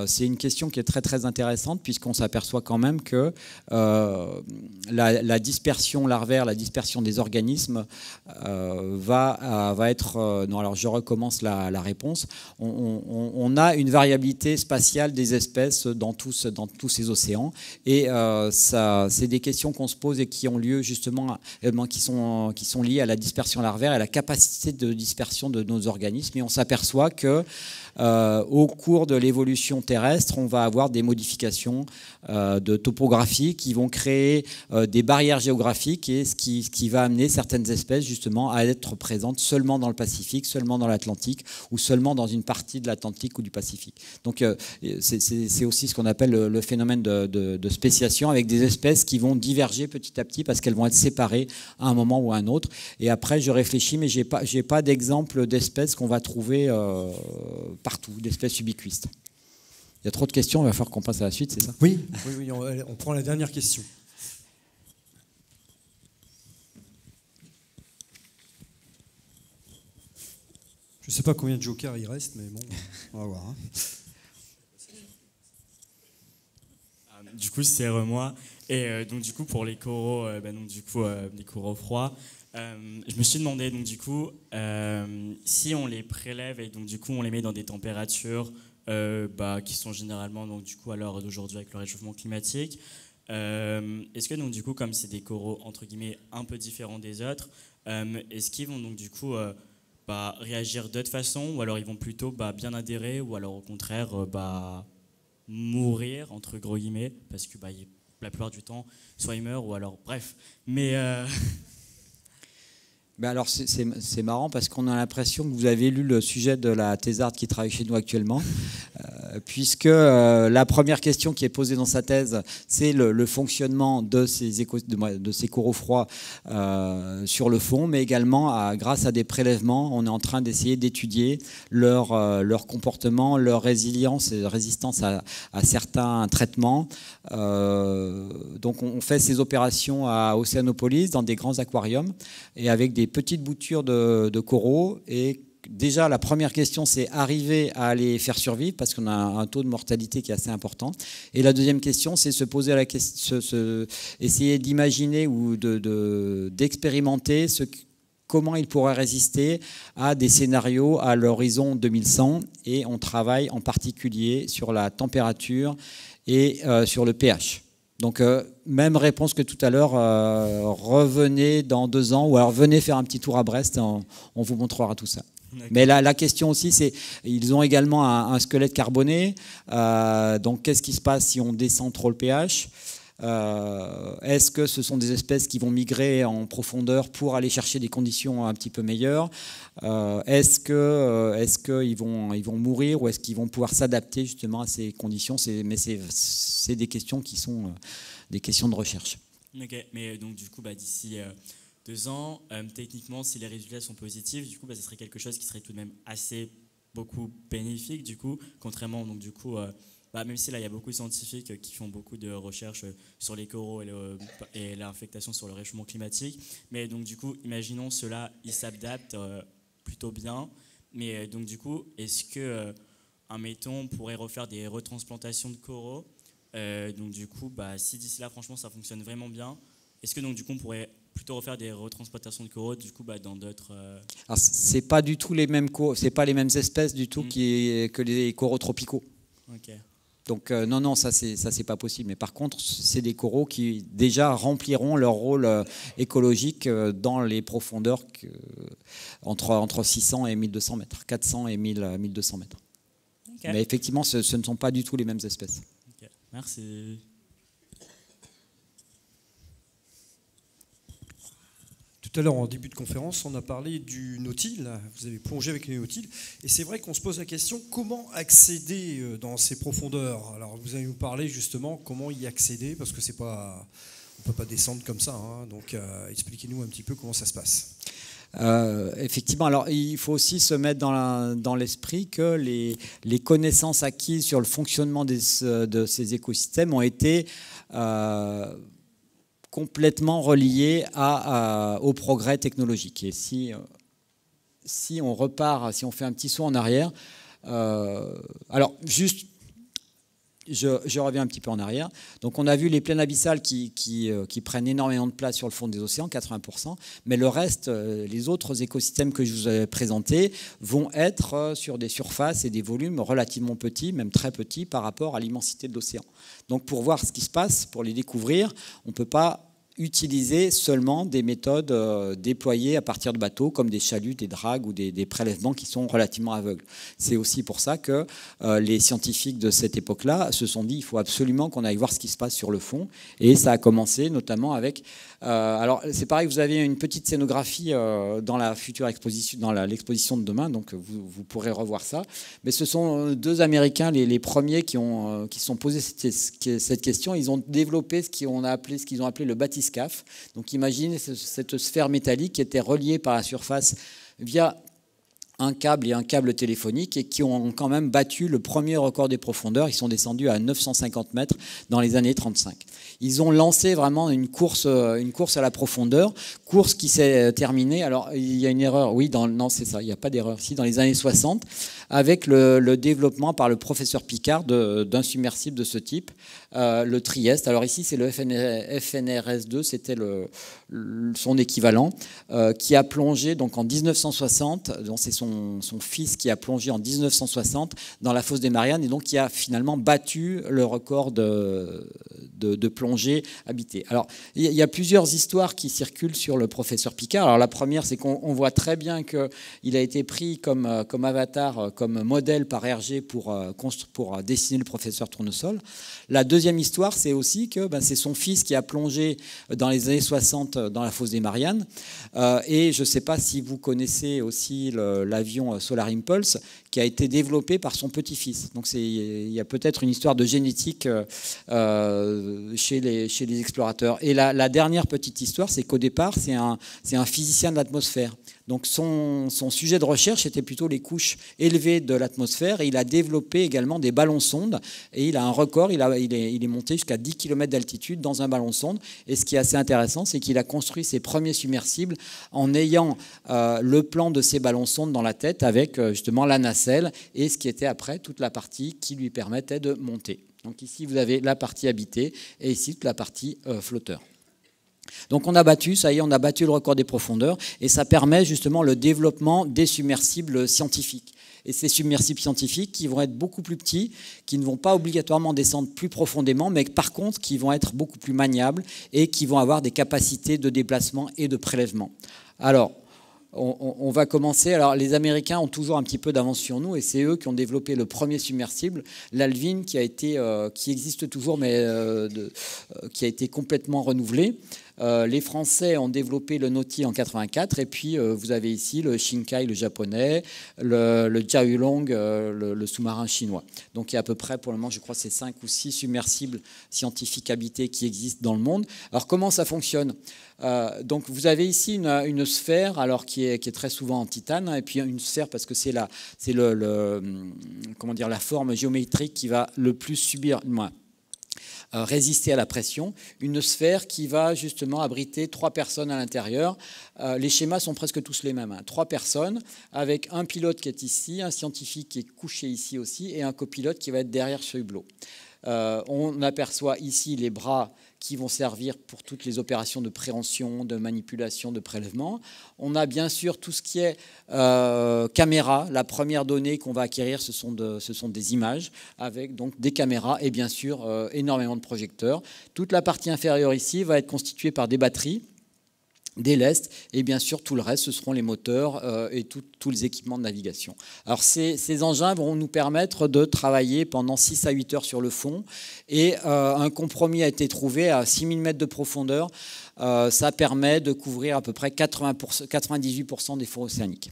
C'est une question qui est très très intéressante puisqu'on s'aperçoit quand même que la dispersion larvaire, la dispersion des organismes va être... non, alors je recommence la réponse. On a une variabilité spatiale des espèces dans tous ces océans et c'est des questions qu'on se pose et qui ont lieu justement, qui sont liées à la dispersion larvaire et à la capacité de dispersion de nos organismes. Et on s'aperçoit que au cours de l'évolution terrestre, on va avoir des modifications de topographie qui vont créer des barrières géographiques et ce qui va amener certaines espèces justement à être présentes seulement dans le Pacifique, seulement dans l'Atlantique ou seulement dans une partie de l'Atlantique ou du Pacifique. Donc c'est aussi ce qu'on appelle le phénomène de spéciation avec des espèces qui vont diverger petit à petit parce qu'elles vont être séparées à un moment ou à un autre. Et après, je réfléchis, mais j'ai pas d'exemple d'espèces qu'on va trouver partout, d'espèces ubiquistes. Il y a trop de questions, il va falloir qu'on passe à la suite, c'est ça? Oui, on prend la dernière question. Je ne sais pas combien de jokers il reste, mais bon, on va voir. Hein. Du coup, c'est moi. Et donc, du coup, pour les coraux, les coraux froids, je me suis demandé, donc, du coup, si on les prélève et donc, du coup, on les met dans des températures qui sont généralement, donc, du coup, à l'heure d'aujourd'hui avec le réchauffement climatique, est-ce que, donc, du coup, comme c'est des coraux, entre guillemets, un peu différents des autres, est-ce qu'ils vont, donc, du coup, réagir d'autres façons ou alors ils vont plutôt bien adhérer ou alors au contraire mourir, entre gros guillemets, parce que la plupart du temps, soit ils meurent ou alors, bref. Mais... Alors c'est marrant parce qu'on a l'impression que vous avez lu le sujet de la thésarde qui travaille chez nous actuellement, puisque la première question qui est posée dans sa thèse, c'est le fonctionnement de ces coraux froids sur le fond, mais également grâce à des prélèvements, on est en train d'essayer d'étudier leur comportement, leur résilience et résistance à certains traitements. Donc on fait ces opérations à Océanopolis dans des grands aquariums et avec des petites boutures de coraux. Et déjà, la première question, c'est arriver à les faire survivre parce qu'on a un taux de mortalité qui est assez important. Et la deuxième question, c'est se poser la question, essayer d'imaginer ou d'expérimenter comment ils pourraient résister à des scénarios à l'horizon 2100. Et on travaille en particulier sur la température et sur le pH. Donc, même réponse que tout à l'heure, revenez dans 2 ans ou alors venez faire un petit tour à Brest, on vous montrera tout ça. Mais la question aussi, c'est ils ont également un squelette carboné. Donc, qu'est-ce qui se passe si on descend trop le pH ? Est-ce que ce sont des espèces qui vont migrer en profondeur pour aller chercher des conditions un petit peu meilleures ? Est-ce qu'ils vont mourir ou est-ce qu'ils vont pouvoir s'adapter justement à ces conditions ? Mais c'est des questions qui sont des questions de recherche. Ok, mais donc du coup, d'ici 2 ans, techniquement, si les résultats sont positifs, du coup, ce serait quelque chose qui serait tout de même beaucoup bénéfique, du coup, contrairement, donc du coup... même si là il y a beaucoup de scientifiques qui font beaucoup de recherches sur les coraux et l'affectation sur le réchauffement climatique, mais donc du coup, imaginons ceux-là, ils s'adaptent plutôt bien, mais donc du coup, est-ce que, admettons, on pourrait refaire des retransplantations de coraux, donc du coup, si d'ici là, franchement, ça fonctionne vraiment bien, est-ce que donc du coup, on pourrait plutôt refaire des retransplantations de coraux du coup dans d'autres... Alors, c'est pas du tout les mêmes c'est pas les mêmes espèces du tout que les coraux tropicaux. Ok. Donc non, ça c'est pas possible. Mais par contre, c'est des coraux qui déjà rempliront leur rôle écologique dans les profondeurs entre 600 et 1200 mètres, 400 et 1200 mètres. Okay. Mais effectivement, ce ne sont pas du tout les mêmes espèces. Okay. Merci. Tout Tout à l'heure, en début de conférence, on a parlé du Nautile. Vous avez plongé avec le Nautile. Et c'est vrai qu'on se pose la question, comment accéder dans ces profondeurs? Alors, vous allez nous parler justement comment y accéder, parce que c'est pas, on ne peut pas descendre comme ça. Hein. Donc, expliquez-nous un petit peu comment ça se passe. Effectivement, alors il faut aussi se mettre dans l'esprit que les connaissances acquises sur le fonctionnement de ces écosystèmes ont été complètement reliées au progrès technologique. Et si on repart, si on fait un petit saut en arrière, alors juste... Je reviens un petit peu en arrière. Donc on a vu les plaines abyssales qui prennent énormément de place sur le fond des océans, 80%, mais le reste, les autres écosystèmes que je vous ai présentés vont être sur des surfaces et des volumes relativement petits, même très petits par rapport à l'immensité de l'océan. Donc pour voir ce qui se passe, pour les découvrir, on ne peut pas utiliser seulement des méthodes déployées à partir de bateaux comme des chaluts, des dragues ou des prélèvements qui sont relativement aveugles. C'est aussi pour ça que les scientifiques de cette époque-là se sont dit il faut absolument qu'on aille voir ce qui se passe sur le fond. Et ça a commencé notamment avec... alors c'est pareil, vous avez une petite scénographie dans la future exposition, dans l'exposition de demain, donc vous pourrez revoir ça. Mais ce sont deux Américains, les premiers qui se sont posés cette question. Ils ont développé ce qu'ils ont appelé le bathyscaphe. Donc imaginez cette sphère métallique qui était reliée par la surface via un câble et un câble téléphonique et qui ont quand même battu le premier record des profondeurs. Ils sont descendus à 950 mètres dans les années 35. Ils ont lancé vraiment une course à la profondeur, course qui s'est terminée. Alors il y a une erreur, oui, non c'est ça, il n'y a pas d'erreur ici, dans les années 60, avec le développement par le professeur Picard d'un submersible de ce type, le Trieste. Alors ici c'est le FNRS-2, c'était son équivalent, qui a plongé donc en 1960, donc c'est son fils qui a plongé en 1960 dans la fosse des Mariannes et donc qui a finalement battu le record de plongée habitée. Alors il y a plusieurs histoires qui circulent sur le professeur Picard. Alors la première, c'est qu'on voit très bien qu'il a été pris comme avatar, comme modèle par Hergé pour dessiner le professeur Tournesol. La deuxième histoire, c'est aussi que c'est son fils qui a plongé dans les années 60 dans la fosse des Mariannes. Et je ne sais pas si vous connaissez aussi l'avion Solar Impulse qui a été développé par son petit-fils. Donc il y a peut-être une histoire de génétique chez les explorateurs. Et la dernière petite histoire, c'est qu'au départ, c'est un physicien de l'atmosphère. Donc son sujet de recherche était plutôt les couches élevées de l'atmosphère et il a développé également des ballons-sondes et il a un record, il est monté jusqu'à 10 km d'altitude dans un ballon-sonde et ce qui est assez intéressant, c'est qu'il a construit ses premiers submersibles en ayant le plan de ces ballons-sondes dans la tête avec justement la nacelle et ce qui était après toute la partie qui lui permettait de monter. Donc ici vous avez la partie habitée et ici toute la partie flotteur. Donc on a battu, ça y est, on a battu le record des profondeurs et ça permet justement le développement des submersibles scientifiques. Et ces submersibles scientifiques qui vont être beaucoup plus petits, qui ne vont pas obligatoirement descendre plus profondément, mais par contre qui vont être beaucoup plus maniables et qui vont avoir des capacités de déplacement et de prélèvement. Alors, on va commencer. Alors, les Américains ont toujours un petit peu d'avance sur nous et c'est eux qui ont développé le premier submersible, l'Alvin, qui existe toujours, mais qui a été complètement renouvelé. Les Français ont développé le Nautil en 84 et puis vous avez ici le Shinkai, le japonais, le Jiaolong, le sous-marin chinois. Donc il y a à peu près, pour le moment, je crois, c'est 5 ou 6 submersibles scientifiques habités qui existent dans le monde. Alors comment ça fonctionne ? Donc vous avez ici une sphère, alors qui est très souvent en titane, et puis une sphère parce que c'est la forme géométrique qui va le plus subir, résister à la pression, une sphère qui va justement abriter 3 personnes à l'intérieur. Les schémas sont presque tous les mêmes. 3 personnes avec un pilote qui est ici, un scientifique qui est couché ici aussi et un copilote qui va être derrière ce hublot. On aperçoit ici les bras qui vont servir pour toutes les opérations de préhension, de manipulation, de prélèvement. On a bien sûr tout ce qui est caméra. La première donnée qu'on va acquérir, ce sont des images avec donc des caméras et bien sûr énormément de projecteurs. Toute la partie inférieure ici va être constituée par des batteries. des lestes, et bien sûr tout le reste, ce seront les moteurs et tous les équipements de navigation. Alors ces engins vont nous permettre de travailler pendant 6 à 8 heures sur le fond, et un compromis a été trouvé à 6000 mètres de profondeur. Ça permet de couvrir à peu près 98% des fonds océaniques.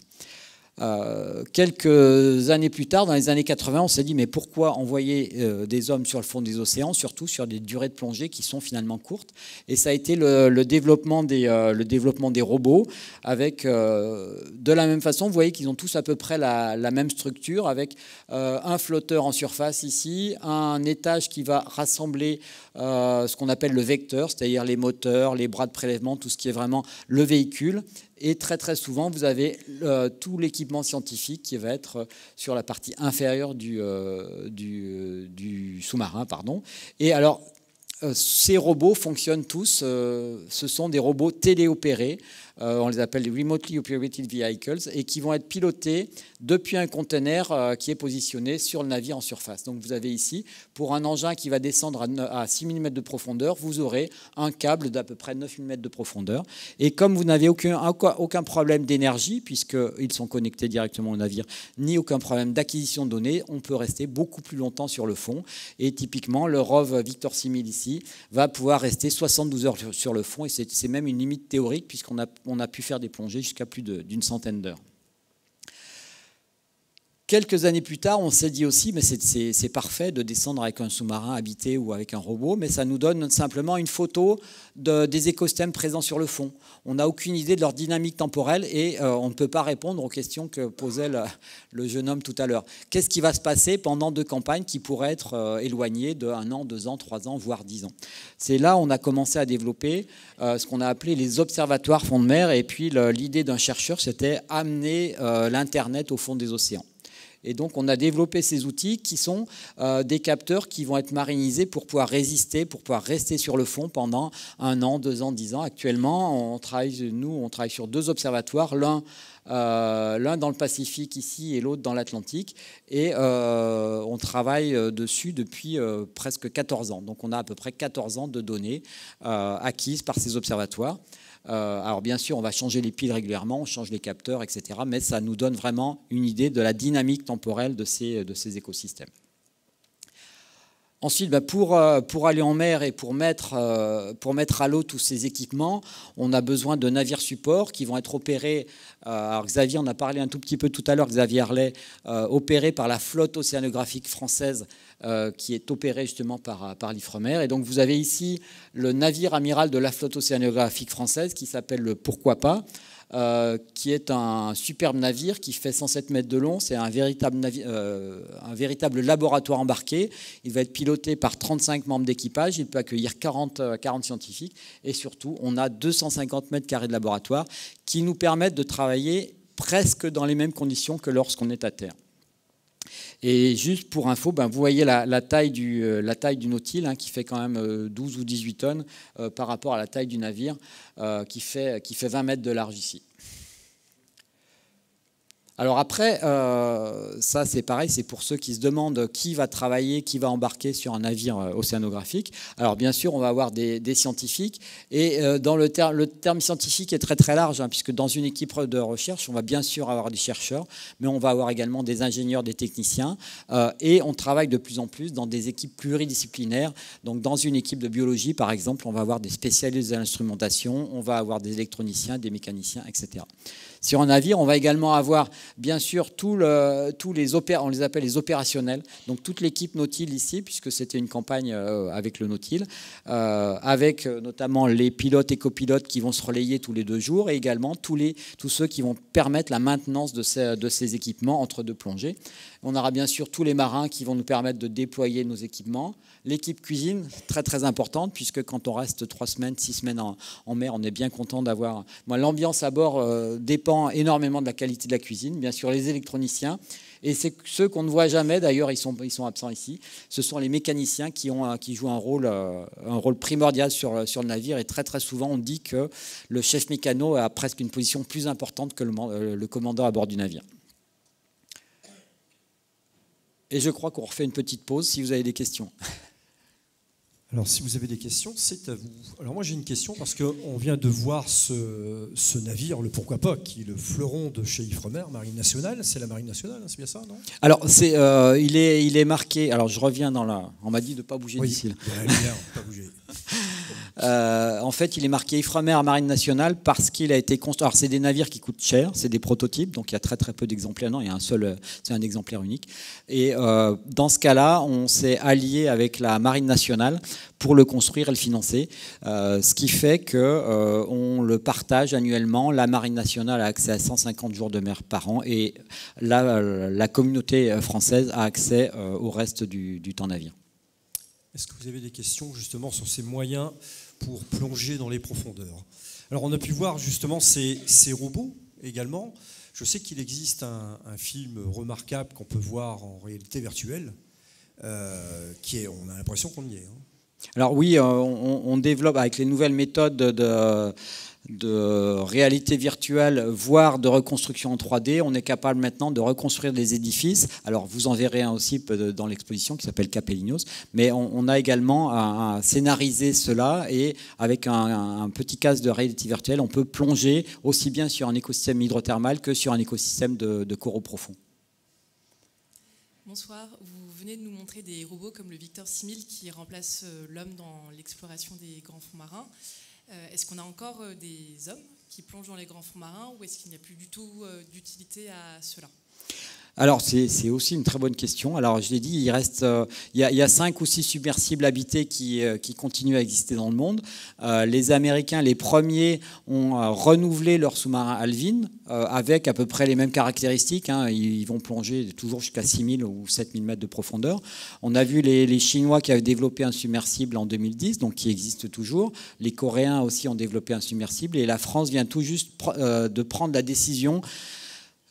Quelques années plus tard, dans les années 80, on s'est dit mais pourquoi envoyer des hommes sur le fond des océans, surtout sur des durées de plongée qui sont finalement courtes. Et ça a été le développement des robots avec, de la même façon, vous voyez qu'ils ont tous à peu près la même structure, avec un flotteur en surface ici, un étage qui va rassembler ce qu'on appelle le vecteur, c'est-à-dire les moteurs, les bras de prélèvement, tout ce qui est vraiment le véhicule. Et très très souvent, vous avez tout l'équipement scientifique qui va être sur la partie inférieure du sous-marin. Et alors, ces robots fonctionnent tous, ce sont des robots téléopérés, on les appelle les Remotely Operated Vehicles, et qui vont être pilotés depuis un conteneur qui est positionné sur le navire en surface. Donc vous avez ici, pour un engin qui va descendre à 6000 mètres de profondeur, vous aurez un câble d'à peu près 9000 mètres de profondeur. Et comme vous n'avez aucun problème d'énergie, puisqu'ils sont connectés directement au navire, ni aucun problème d'acquisition de données, on peut rester beaucoup plus longtemps sur le fond. Et typiquement, le ROV Victor 6000 ici va pouvoir rester 72 heures sur le fond, et c'est même une limite théorique, puisqu'on a pu faire des plongées jusqu'à plus d'une centaine d'heures. Quelques années plus tard, on s'est dit aussi, mais c'est parfait de descendre avec un sous-marin habité ou avec un robot, mais ça nous donne simplement une photo des écosystèmes présents sur le fond. On n'a aucune idée de leur dynamique temporelle et on ne peut pas répondre aux questions que posait le jeune homme tout à l'heure. Qu'est-ce qui va se passer pendant 2 campagnes qui pourraient être éloignées de 1 an, 2 ans, 3 ans, voire 10 ans? C'est là où on a commencé à développer ce qu'on a appelé les observatoires fond de mer, et puis l'idée d'un chercheur, c'était amener l'Internet au fond des océans. Et donc, on a développé ces outils qui sont des capteurs qui vont être marinisés pour pouvoir résister, pour pouvoir rester sur le fond pendant 1 an, 2 ans, 10 ans. Actuellement, on travaille sur 2 observatoires, l'un dans le Pacifique ici et l'autre dans l'Atlantique. Et on travaille dessus depuis presque 14 ans. Donc, on a à peu près 14 ans de données acquises par ces observatoires. Alors bien sûr, on va changer les piles régulièrement, on change les capteurs, etc. Mais ça nous donne vraiment une idée de la dynamique temporelle de ces écosystèmes. Ensuite, pour aller en mer et pour mettre à l'eau tous ces équipements, on a besoin de navires support qui vont être opérés. Alors Xavier en a parlé un tout petit peu tout à l'heure, Xavier Harlet, opéré par la flotte océanographique française qui est opérée justement par l'Ifremer. Et donc vous avez ici le navire amiral de la flotte océanographique française qui s'appelle le Pourquoi pas, qui est un superbe navire qui fait 107 mètres de long. C'est un véritable laboratoire embarqué. Il va être piloté par 35 membres d'équipage. Il peut accueillir 40 scientifiques. Et surtout, on a 250 mètres carrés de laboratoire qui nous permettent de travailler presque dans les mêmes conditions que lorsqu'on est à terre. Et juste pour info, vous voyez la taille du Nautile qui fait quand même 12 ou 18 tonnes par rapport à la taille du navire qui fait 20 mètres de large ici. Alors après, ça c'est pareil, c'est pour ceux qui se demandent qui va travailler, qui va embarquer sur un navire océanographique. Alors bien sûr, on va avoir des scientifiques, et dans le terme scientifique est très très large, puisque dans une équipe de recherche, on va bien sûr avoir des chercheurs, mais on va avoir également des ingénieurs, des techniciens, et on travaille de plus en plus dans des équipes pluridisciplinaires. Donc dans une équipe de biologie, par exemple, on va avoir des spécialistes de l'instrumentation, on va avoir des électroniciens, des mécaniciens, etc. Sur un navire, on va également avoir, bien sûr, tous les on les appelle les opérationnels, donc toute l'équipe Nautile ici, puisque c'était une campagne avec le Nautile, avec notamment les pilotes et copilotes qui vont se relayer tous les 2 jours, et également tous ceux qui vont permettre la maintenance de ces équipements entre 2 plongées. On aura bien sûr tous les marins qui vont nous permettre de déployer nos équipements. L'équipe cuisine, très très importante, puisque quand on reste 3 semaines, 6 semaines en mer, on est bien content d'avoir... L'ambiance à bord dépend énormément de la qualité de la cuisine. Bien sûr, les électroniciens, et c'est ceux qu'on ne voit jamais, d'ailleurs ils sont absents ici, ce sont les mécaniciens qui jouent un rôle primordial sur le navire, et très très souvent on dit que le chef mécano a presque une position plus importante que le commandant à bord du navire. Et je crois qu'on refait une petite pause si vous avez des questions. Alors, si vous avez des questions, c'est à vous. Alors, moi, j'ai une question parce qu'on vient de voir ce navire, le Pourquoi pas, qui est le fleuron de chez Ifremer, Marine Nationale. C'est la Marine Nationale, hein, c'est bien ça, non? Alors, il est marqué. Alors, je reviens dans la. On m'a dit de ne pas bouger d'ici. Oui, la lumière, pas bouger. En fait, il est marqué Ifremer Marine Nationale parce qu'il a été construit. Alors, c'est des navires qui coûtent cher, c'est des prototypes, donc il y a très très peu d'exemplaires. Non, il y a un seul, c'est un exemplaire unique. Et dans ce cas-là, on s'est allié avec la Marine Nationale pour le construire et le financer, ce qui fait que on le partage annuellement. La Marine Nationale a accès à 150 jours de mer par an et la communauté française a accès au reste du temps navire. Est-ce que vous avez des questions justement sur ces moyens pour plonger dans les profondeurs? Alors on a pu voir justement ces robots également. Je sais qu'il existe un film remarquable qu'on peut voir en réalité virtuelle, on a l'impression qu'on y est. Hein. Alors oui, on développe avec les nouvelles méthodes de réalité virtuelle, voire de reconstruction en 3D. On est capable maintenant de reconstruire des édifices. Alors vous en verrez un aussi dans l'exposition qui s'appelle Capellinos. Mais on a également scénarisé cela et avec un petit casque de réalité virtuelle, on peut plonger aussi bien sur un écosystème hydrothermal que sur un écosystème de coraux profonds. Bonsoir, vous venez de nous montrer des robots comme le Victor 6000 qui remplace l'homme dans l'exploration des grands fonds marins. Est-ce qu'on a encore des hommes qui plongent dans les grands fonds marins ou est-ce qu'il n'y a plus du tout d'utilité à cela? Alors c'est aussi une très bonne question. Alors je l'ai dit, il y a 5 ou 6 submersibles habités qui continuent à exister dans le monde. Les Américains, les premiers, ont renouvelé leur sous-marin Alvin avec à peu près les mêmes caractéristiques. Hein. Ils vont plonger toujours jusqu'à 6000 ou 7000 mètres de profondeur. On a vu les Chinois qui avaient développé un submersible en 2010, donc qui existe toujours. Les Coréens aussi ont développé un submersible et la France vient tout juste de prendre la décision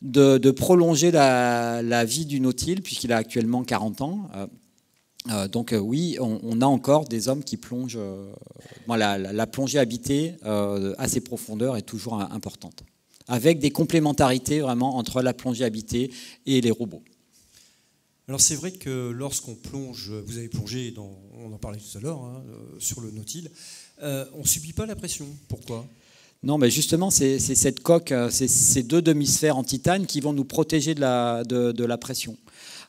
de prolonger la vie du Nautile, puisqu'il a actuellement 40 ans. Donc oui, on a encore des hommes qui plongent. La plongée habitée à ces profondeurs est toujours importante, avec des complémentarités vraiment entre la plongée habitée et les robots. Alors c'est vrai que lorsqu'on plonge, vous avez plongé, on en parlait tout à l'heure, hein, sur le Nautile, on ne subit pas la pression. Pourquoi ? Non, mais justement, c'est cette coque, ces 2 demi-sphères en titane qui vont nous protéger de la pression.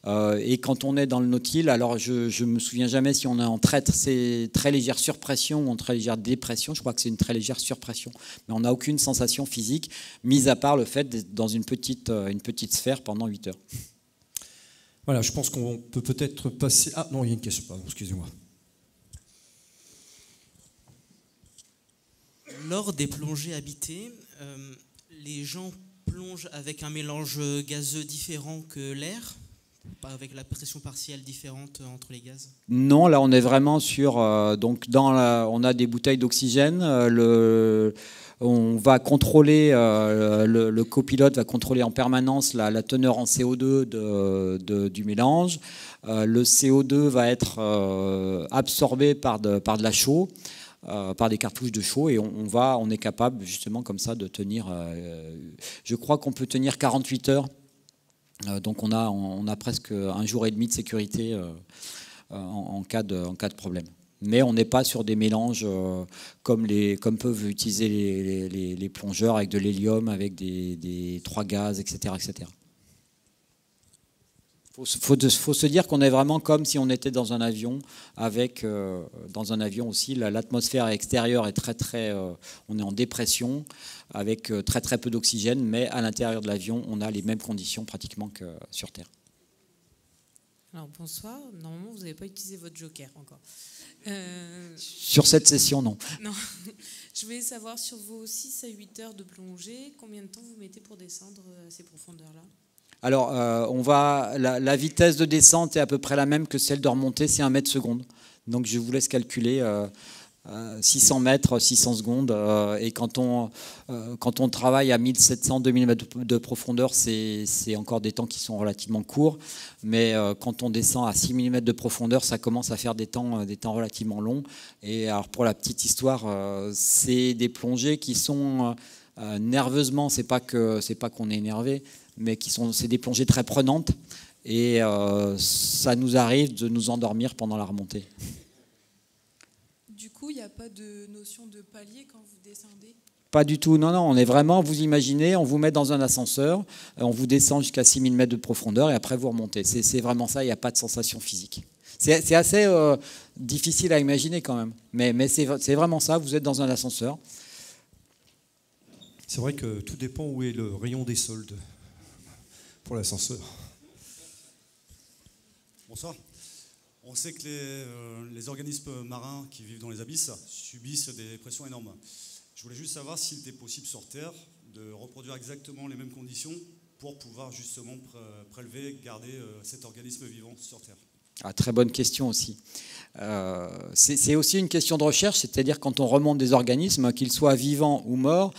Et quand on est dans le Nautile, alors je me souviens jamais si on est en très légère surpression ou en très légère dépression. Je crois que c'est une très légère surpression. Mais on n'a aucune sensation physique, mis à part le fait d'être dans une petite sphère pendant 8 heures. Voilà, je pense qu'on peut peut-être passer... Ah non, il y a une question, pardon, excusez-moi. Lors des plongées habitées, les gens plongent avec un mélange gazeux différent que l'air, avec la pression partielle différente entre les gaz? Non, là on est vraiment sur... on a des bouteilles d'oxygène, on va contrôler, le copilote va contrôler en permanence la teneur en CO2 du mélange. Le CO2 va être absorbé par de la chaux. Par des cartouches de chaux et on est capable justement comme ça de tenir, je crois qu'on peut tenir 48 heures, donc on a presque un jour et demi de sécurité en cas de problème. Mais on n'est pas sur des mélanges comme peuvent utiliser les plongeurs avec de l'hélium, avec des 3 gaz, etc. etc. Faut se dire qu'on est vraiment comme si on était dans un avion, avec dans un avion aussi l'atmosphère extérieure est on est en dépression avec très très peu d'oxygène, mais à l'intérieur de l'avion on a les mêmes conditions pratiquement que sur Terre. Alors bonsoir, normalement vous n'avez pas utilisé votre joker encore. Sur cette session, non. Non. Je voulais savoir sur vos 6 à 8 heures de plongée, combien de temps vous mettez pour descendre à ces profondeurs-là? Alors, la vitesse de descente est à peu près la même que celle de remontée, c'est 1 mètre seconde. Donc, je vous laisse calculer 600 mètres, 600 secondes. Et quand on travaille à 1700-2000 mètres de profondeur, c'est encore des temps qui sont relativement courts. Mais quand on descend à 6000 mètres de profondeur, ça commence à faire des temps relativement longs. Et alors, pour la petite histoire, c'est des plongées qui sont nerveusement, c'est pas qu'on est énervé, mais c'est des plongées très prenantes et ça nous arrive de nous endormir pendant la remontée. pas de notion de palier quand vous descendez? Pas du tout, non, non, on est vraiment, vous imaginez, on vous met dans un ascenseur, on vous descend jusqu'à 6000 mètres de profondeur et après vous remontez. C'est vraiment ça, il n'y a pas de sensation physique. C'est assez difficile à imaginer quand même, mais c'est vraiment ça, vous êtes dans un ascenseur. C'est vrai que tout dépend où est le rayon des soldes pour l'ascenseur. Bonsoir. On sait que les organismes marins qui vivent dans les abysses subissent des pressions énormes. Je voulais juste savoir s'il était possible sur Terre de reproduire exactement les mêmes conditions pour pouvoir justement prélever, garder cet organisme vivant sur Terre. Ah, très bonne question aussi. C'est aussi une question de recherche, c'est-à-dire quand on remonte des organismes, qu'ils soient vivants ou morts,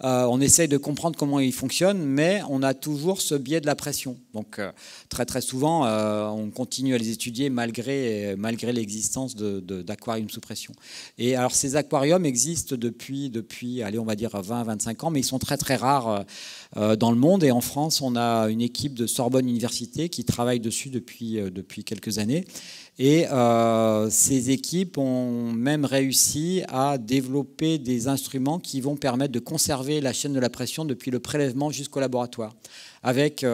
on essaye de comprendre comment ils fonctionnent, mais on a toujours ce biais de la pression. Donc très très souvent, on continue à les étudier malgré l'existence d'aquariums sous pression. Et alors ces aquariums existent depuis allez, on va dire 20-25 ans, mais ils sont très très rares dans le monde. Et en France, on a une équipe de Sorbonne Université qui travaille dessus depuis quelques années. Et ces équipes ont même réussi à développer des instruments qui vont permettre de conserver la chaîne de la pression depuis le prélèvement jusqu'au laboratoire. Avec,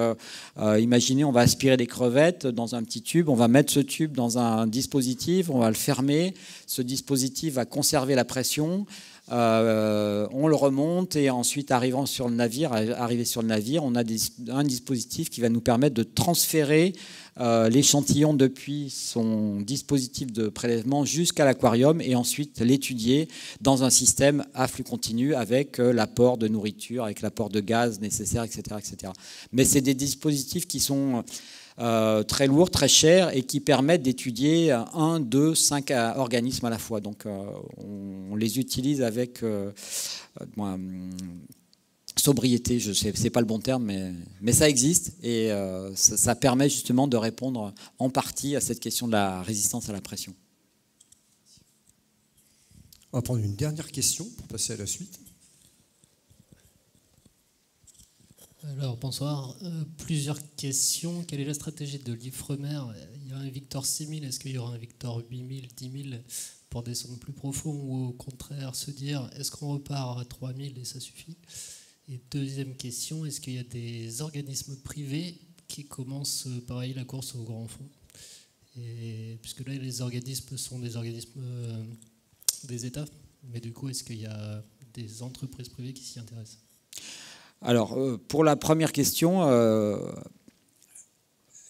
imaginez, on va aspirer des crevettes dans un petit tube, on va mettre ce tube dans un dispositif, on va le fermer, ce dispositif va conserver la pression, on le remonte et ensuite arrivé sur le navire, on a un dispositif qui va nous permettre de transférer l'échantillon depuis son dispositif de prélèvement jusqu'à l'aquarium et ensuite l'étudier dans un système à flux continu avec l'apport de nourriture, avec l'apport de gaz nécessaire, etc., etc. Mais c'est des dispositifs qui sont très lourds, très chers et qui permettent d'étudier 1, 2, 5 organismes à la fois. Donc on les utilise avec sobriété, je sais, c'est pas le bon terme, mais ça existe et ça permet justement de répondre en partie à cette question de la résistance à la pression. On va prendre une dernière question pour passer à la suite. Alors bonsoir, plusieurs questions. Quelle est la stratégie de l'Ifremer? Il y a un Victor 6000, est-ce qu'il y aura un Victor 8000, 10000 pour descendre plus profond ou au contraire se dire est-ce qu'on repart à 3000 et ça suffit? Et deuxième question, est-ce qu'il y a des organismes privés qui commencent pareil la course au grand fond? Et puisque là les organismes sont des organismes des États, mais du coup est-ce qu'il y a des entreprises privées qui s'y intéressent? Alors, pour la première question,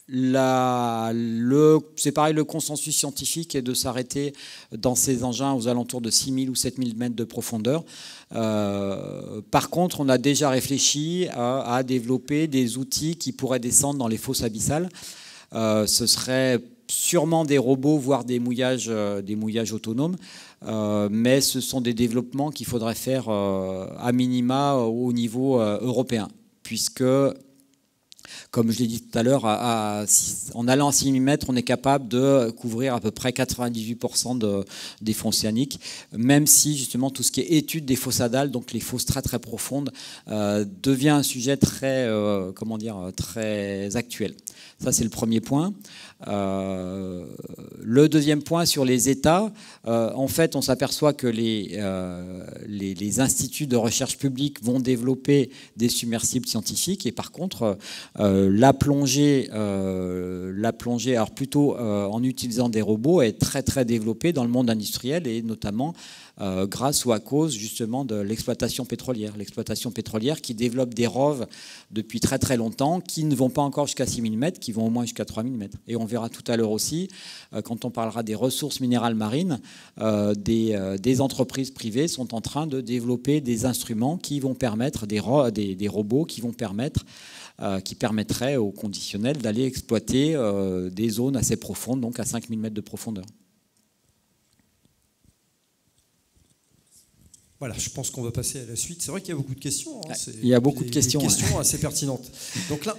c'est pareil, le consensus scientifique est de s'arrêter dans ces engins aux alentours de 6000 ou 7000 mètres de profondeur. Par contre, on a déjà réfléchi à développer des outils qui pourraient descendre dans les fosses abyssales. Ce serait sûrement des robots, voire des mouillages autonomes. Mais ce sont des développements qu'il faudrait faire à minima au niveau européen, puisque, comme je l'ai dit tout à l'heure, en allant à 6000 mètres, on est capable de couvrir à peu près 98% des fonds océaniques, même si justement tout ce qui est étude des fosses hadales, donc les fosses très très profondes, devient un sujet très, très actuel. Ça, c'est le premier point. Le deuxième point sur les États, en fait, on s'aperçoit que les instituts de recherche publique vont développer des submersibles scientifiques et par contre, la plongée, alors plutôt en utilisant des robots, est très très développée dans le monde industriel et notamment grâce ou à cause justement de l'exploitation pétrolière. L'exploitation pétrolière qui développe des roves depuis très très longtemps, qui ne vont pas encore jusqu'à 6000 mètres, qui vont au moins jusqu'à 3000 mètres. Et on verra tout à l'heure aussi, quand on parlera des ressources minérales marines, des entreprises privées sont en train de développer des instruments qui vont permettre, des robots qui vont permettre qui permettraient au conditionnel d'aller exploiter des zones assez profondes, donc à 5000 mètres de profondeur. Voilà, je pense qu'on va passer à la suite. C'est vrai qu'il y a beaucoup de questions. Hein. Il y a beaucoup de questions. Des questions assez pertinentes. Donc là,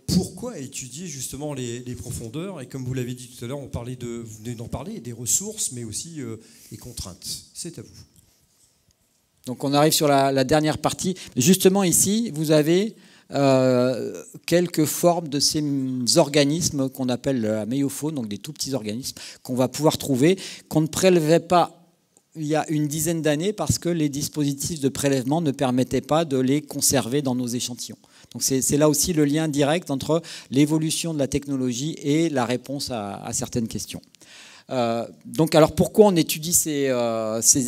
pourquoi étudier justement les profondeurs? Et comme vous l'avez dit tout à l'heure, vous venez d'en parler, des ressources, mais aussi les contraintes. C'est à vous. Donc on arrive sur la dernière partie. Justement ici, vous avez quelques formes de ces organismes qu'on appelle la méiofaune, donc des tout petits organismes qu'on va pouvoir trouver, qu'on ne prélevait pas il y a une dizaine d'années parce que les dispositifs de prélèvement ne permettaient pas de les conserver dans nos échantillons. Donc c'est là aussi le lien direct entre l'évolution de la technologie et la réponse à certaines questions. Donc alors pourquoi on étudie ces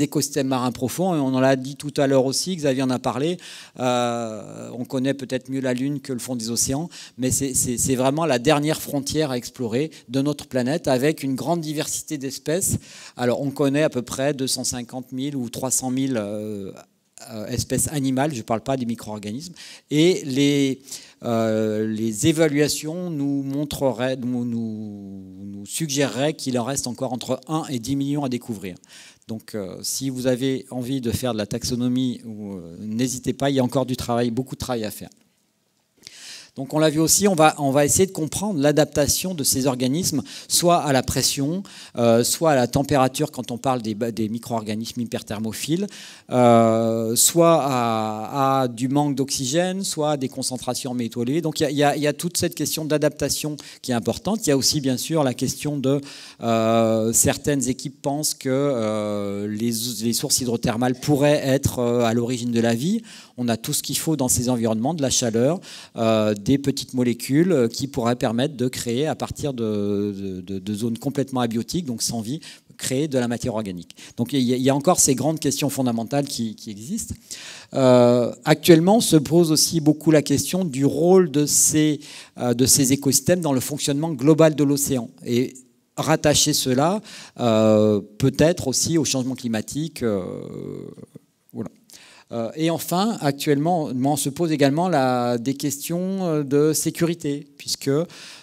écosystèmes marins profonds? On en l'a dit tout à l'heure aussi, Xavier en a parlé, on connaît peut-être mieux la Lune que le fond des océans, mais c'est vraiment la dernière frontière à explorer de notre planète avec une grande diversité d'espèces. Alors on connaît à peu près 250 000 ou 300 000 espèces animales, je ne parle pas des micro-organismes, et les évaluations nous suggéreraient qu'il en reste encore entre 1 et 10 millions à découvrir. Donc si vous avez envie de faire de la taxonomie, n'hésitez pas, il y a encore du travail, beaucoup de travail à faire. Donc on l'a vu aussi, on va essayer de comprendre l'adaptation de ces organismes, soit à la pression, soit à la température quand on parle des micro-organismes hyperthermophiles, soit à du manque d'oxygène, soit à des concentrations en métaux élevés. Donc il y a toute cette question d'adaptation qui est importante. Il y a aussi bien sûr la question de certaines équipes pensent que les sources hydrothermales pourraient être à l'origine de la vie. On a tout ce qu'il faut dans ces environnements, de la chaleur, des petites molécules qui pourraient permettre de créer, à partir de zones complètement abiotiques, donc sans vie, créer de la matière organique. Donc il y a encore ces grandes questions fondamentales qui existent. Actuellement, se pose aussi beaucoup la question du rôle de ces écosystèmes dans le fonctionnement global de l'océan. Et rattacher cela peut-être aussi au changement climatique. Voilà. Et enfin, actuellement, on se pose également des questions de sécurité, puisque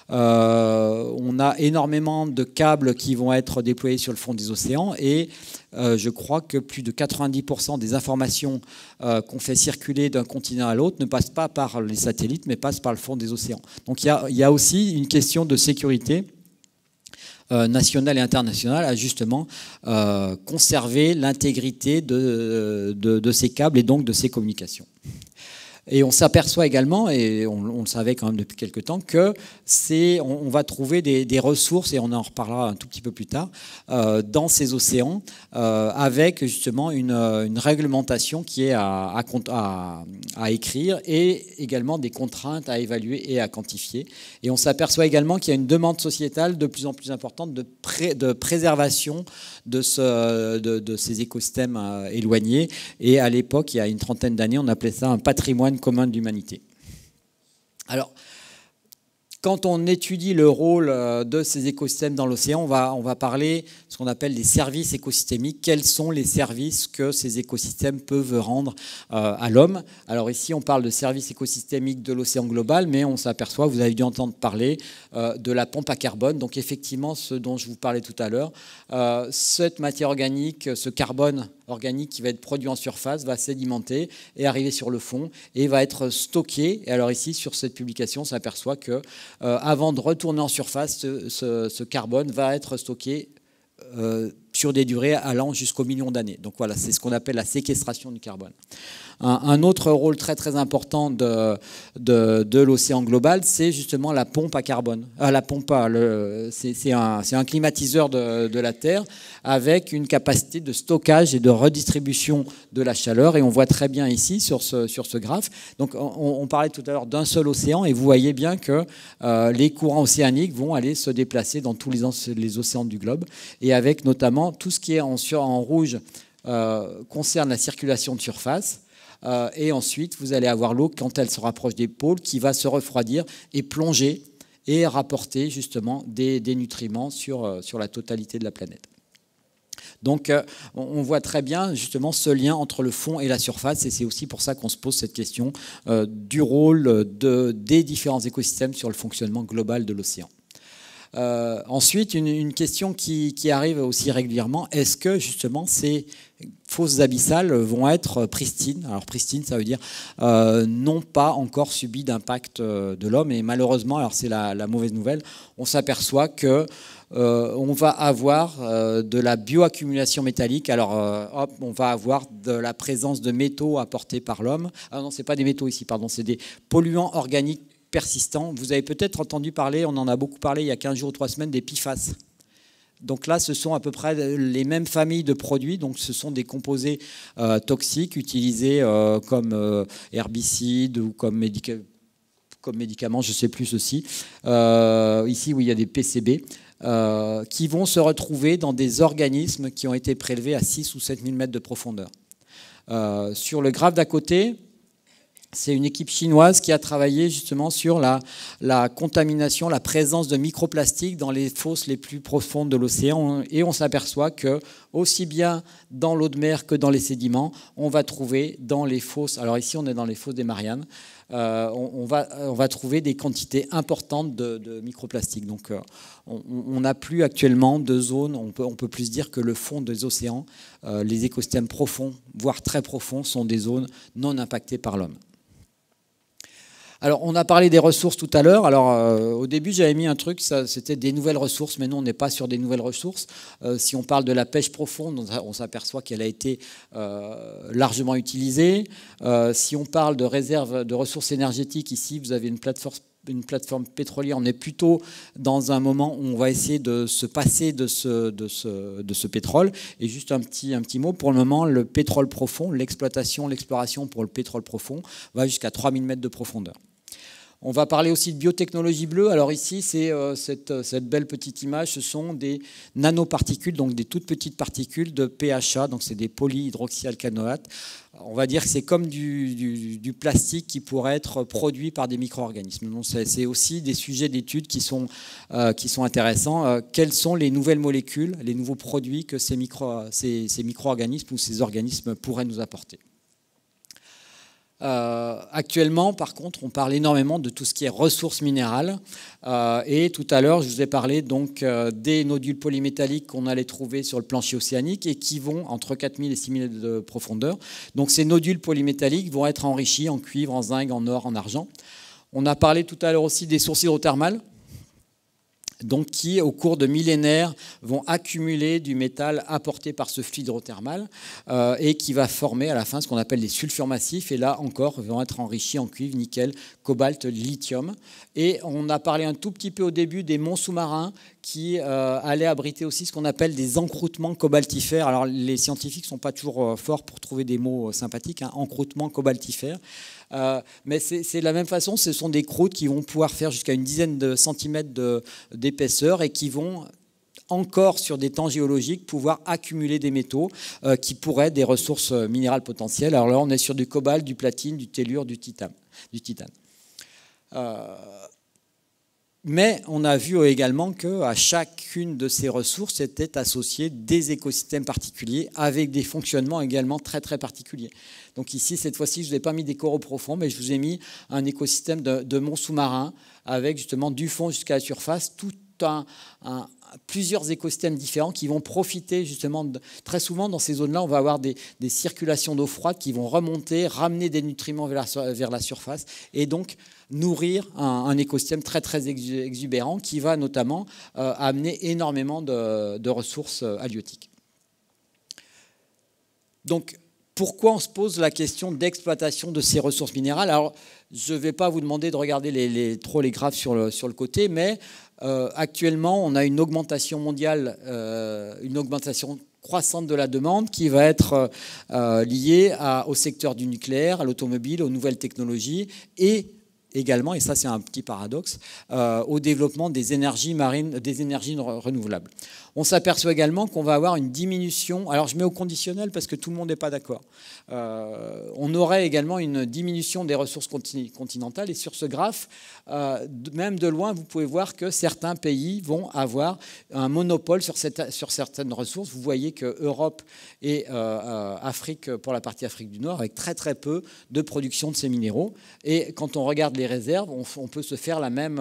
on a énormément de câbles qui vont être déployés sur le fond des océans, et je crois que plus de 90% des informations qu'on fait circuler d'un continent à l'autre ne passent pas par les satellites, mais passent par le fond des océans. Donc il y a aussi une question de sécurité nationale et internationale à justement conserver l'intégrité de ces câbles et donc de ces communications. Et on s'aperçoit également, et on le savait quand même depuis quelques temps, que on va trouver des ressources, et on en reparlera un tout petit peu plus tard, dans ces océans, avec justement une réglementation qui est à écrire, et également des contraintes à évaluer et à quantifier. Et on s'aperçoit également qu'il y a une demande sociétale de plus en plus importante de préservation de ces écosystèmes éloignés. Et à l'époque, il y a une trentaine d'années, on appelait ça un patrimoine commun de l'humanité. Alors, quand on étudie le rôle de ces écosystèmes dans l'océan, on va parler de ce qu'on appelle des services écosystémiques. Quels sont les services que ces écosystèmes peuvent rendre à l'homme? Alors ici, on parle de services écosystémiques de l'océan global, mais on s'aperçoit, vous avez dû entendre parler de la pompe à carbone. Donc effectivement, ce dont je vous parlais tout à l'heure, cette matière organique, ce carbone organique qui va être produit en surface, va sédimenter et arriver sur le fond et va être stocké. Et alors ici, sur cette publication, on s'aperçoit que avant de retourner en surface, ce carbone va être stocké sur des durées allant jusqu'aux millions d'années. Donc voilà, c'est ce qu'on appelle la séquestration du carbone. Un autre rôle très très important de l'océan global, c'est justement la pompe à carbone. C'est un climatiseur de la Terre avec une capacité de stockage et de redistribution de la chaleur. Et on voit très bien ici sur ce graphe. Donc on parlait tout à l'heure d'un seul océan, et vous voyez bien que les courants océaniques vont aller se déplacer dans tous les océans du globe, et avec notamment tout ce qui est en rouge concerne la circulation de surface. Et ensuite, vous allez avoir l'eau, quand elle se rapproche des pôles, qui va se refroidir et plonger et rapporter justement des nutriments sur la totalité de la planète. Donc on voit très bien justement ce lien entre le fond et la surface, et c'est aussi pour ça qu'on se pose cette question du rôle des différents écosystèmes sur le fonctionnement global de l'océan. Ensuite, une question qui arrive aussi régulièrement, est-ce que justement ces fosses abyssales vont être pristines? Alors pristine, ça veut dire n'ont pas encore subi d'impact de l'homme, et malheureusement, alors c'est la mauvaise nouvelle, on s'aperçoit que on va avoir de la bioaccumulation métallique. Alors on va avoir de la présence de métaux apportés par l'homme. Ah non, c'est pas des métaux ici, pardon, c'est des polluants organiques persistants. Vous avez peut-être entendu parler, on en a beaucoup parlé il y a 15 jours ou 3 semaines, des PFAS. Donc là, ce sont à peu près les mêmes familles de produits. Donc ce sont des composés toxiques utilisés comme herbicides ou comme médicaments, je ne sais plus ceci. Ici, où il y a des PCB. Qui vont se retrouver dans des organismes qui ont été prélevés à 6 ou 7 000 mètres de profondeur. Sur le graphe d'à côté, c'est une équipe chinoise qui a travaillé justement sur la contamination, la présence de microplastiques dans les fosses les plus profondes de l'océan. Et on s'aperçoit que, aussi bien dans l'eau de mer que dans les sédiments, on va trouver dans les fosses, alors ici on est dans les fosses des Mariannes, on va trouver des quantités importantes de microplastiques. Donc on n'a plus actuellement de zones, on peut plus dire que le fond des océans, les écosystèmes profonds, voire très profonds, sont des zones non impactées par l'homme. Alors, on a parlé des ressources tout à l'heure. Alors, au début, j'avais mis un truc, c'était des nouvelles ressources, mais non, on n'est pas sur des nouvelles ressources. Si on parle de la pêche profonde, on s'aperçoit qu'elle a été largement utilisée. Si on parle de réserves de ressources énergétiques, ici, vous avez une plateforme pétrolière. On est plutôt dans un moment où on va essayer de se passer de ce pétrole. Et juste un petit mot, pour le moment, le pétrole profond, l'exploration pour le pétrole profond va jusqu'à 3000 mètres de profondeur. On va parler aussi de biotechnologie bleue. Alors ici, c'est cette belle petite image. Ce sont des nanoparticules, donc des toutes petites particules de PHA, donc c'est des polyhydroxyalcanoates. On va dire que c'est comme du plastique qui pourrait être produit par des micro-organismes. Donc c'est aussi des sujets d'études qui sont intéressants. Quelles sont les nouvelles molécules, les nouveaux produits que ces micro-organismes ou ces organismes pourraient nous apporter? Actuellement, par contre, on parle énormément de tout ce qui est ressources minérales. Et tout à l'heure, je vous ai parlé donc des nodules polymétalliques qu'on allait trouver sur le plancher océanique et qui vont entre 4000 et 6000 de profondeur. Donc ces nodules polymétalliques vont être enrichis en cuivre, en zinc, en or, en argent. On a parlé tout à l'heure aussi des sources hydrothermales, donc qui, au cours de millénaires, vont accumuler du métal apporté par ce flux hydrothermal et qui va former à la fin ce qu'on appelle des sulfures massifs. Et là encore, vont être enrichis en cuivre, nickel, cobalt, lithium. Et on a parlé un tout petit peu au début des monts sous-marins qui allaient abriter aussi ce qu'on appelle des encroûtements cobaltifères. Alors les scientifiques ne sont pas toujours forts pour trouver des mots sympathiques, hein, encroûtements cobaltifères. Mais c'est de la même façon, ce sont des croûtes qui vont pouvoir faire jusqu'à une dizaine de centimètres d'épaisseur et qui vont encore sur des temps géologiques pouvoir accumuler des métaux qui pourraient être des ressources minérales potentielles. Alors là, on est sur du cobalt, du platine, du tellure, du titane. Mais on a vu également qu'à chacune de ces ressources étaient associés des écosystèmes particuliers avec des fonctionnements également très très particuliers. Donc ici, cette fois-ci, je ne vous ai pas mis des coraux profonds, mais je vous ai mis un écosystème de monts sous-marins avec justement du fond jusqu'à la surface, plusieurs écosystèmes différents qui vont profiter justement, très souvent dans ces zones-là, on va avoir des circulations d'eau froide qui vont remonter, ramener des nutriments vers la surface et donc nourrir un écosystème très très exubérant qui va notamment amener énormément de ressources halieutiques. Donc, pourquoi on se pose la question d'exploitation de ces ressources minérales? Alors, je ne vais pas vous demander de regarder trop les graphes sur le côté, mais actuellement, on a une augmentation mondiale, une augmentation croissante de la demande qui va être liée au secteur du nucléaire, à l'automobile, aux nouvelles technologies et également, et ça c'est un petit paradoxe, au développement des énergies marines, des énergies renouvelables. On s'aperçoit également qu'on va avoir une diminution, alors je mets au conditionnel parce que tout le monde n'est pas d'accord, on aurait également une diminution des ressources continentales et sur ce graphe, même de loin, vous pouvez voir que certains pays vont avoir un monopole sur certaines ressources. Vous voyez que Europe et Afrique, pour la partie Afrique du Nord, avec très très peu de production de ces minéraux. Et quand on regarde les réserves, on peut se faire la même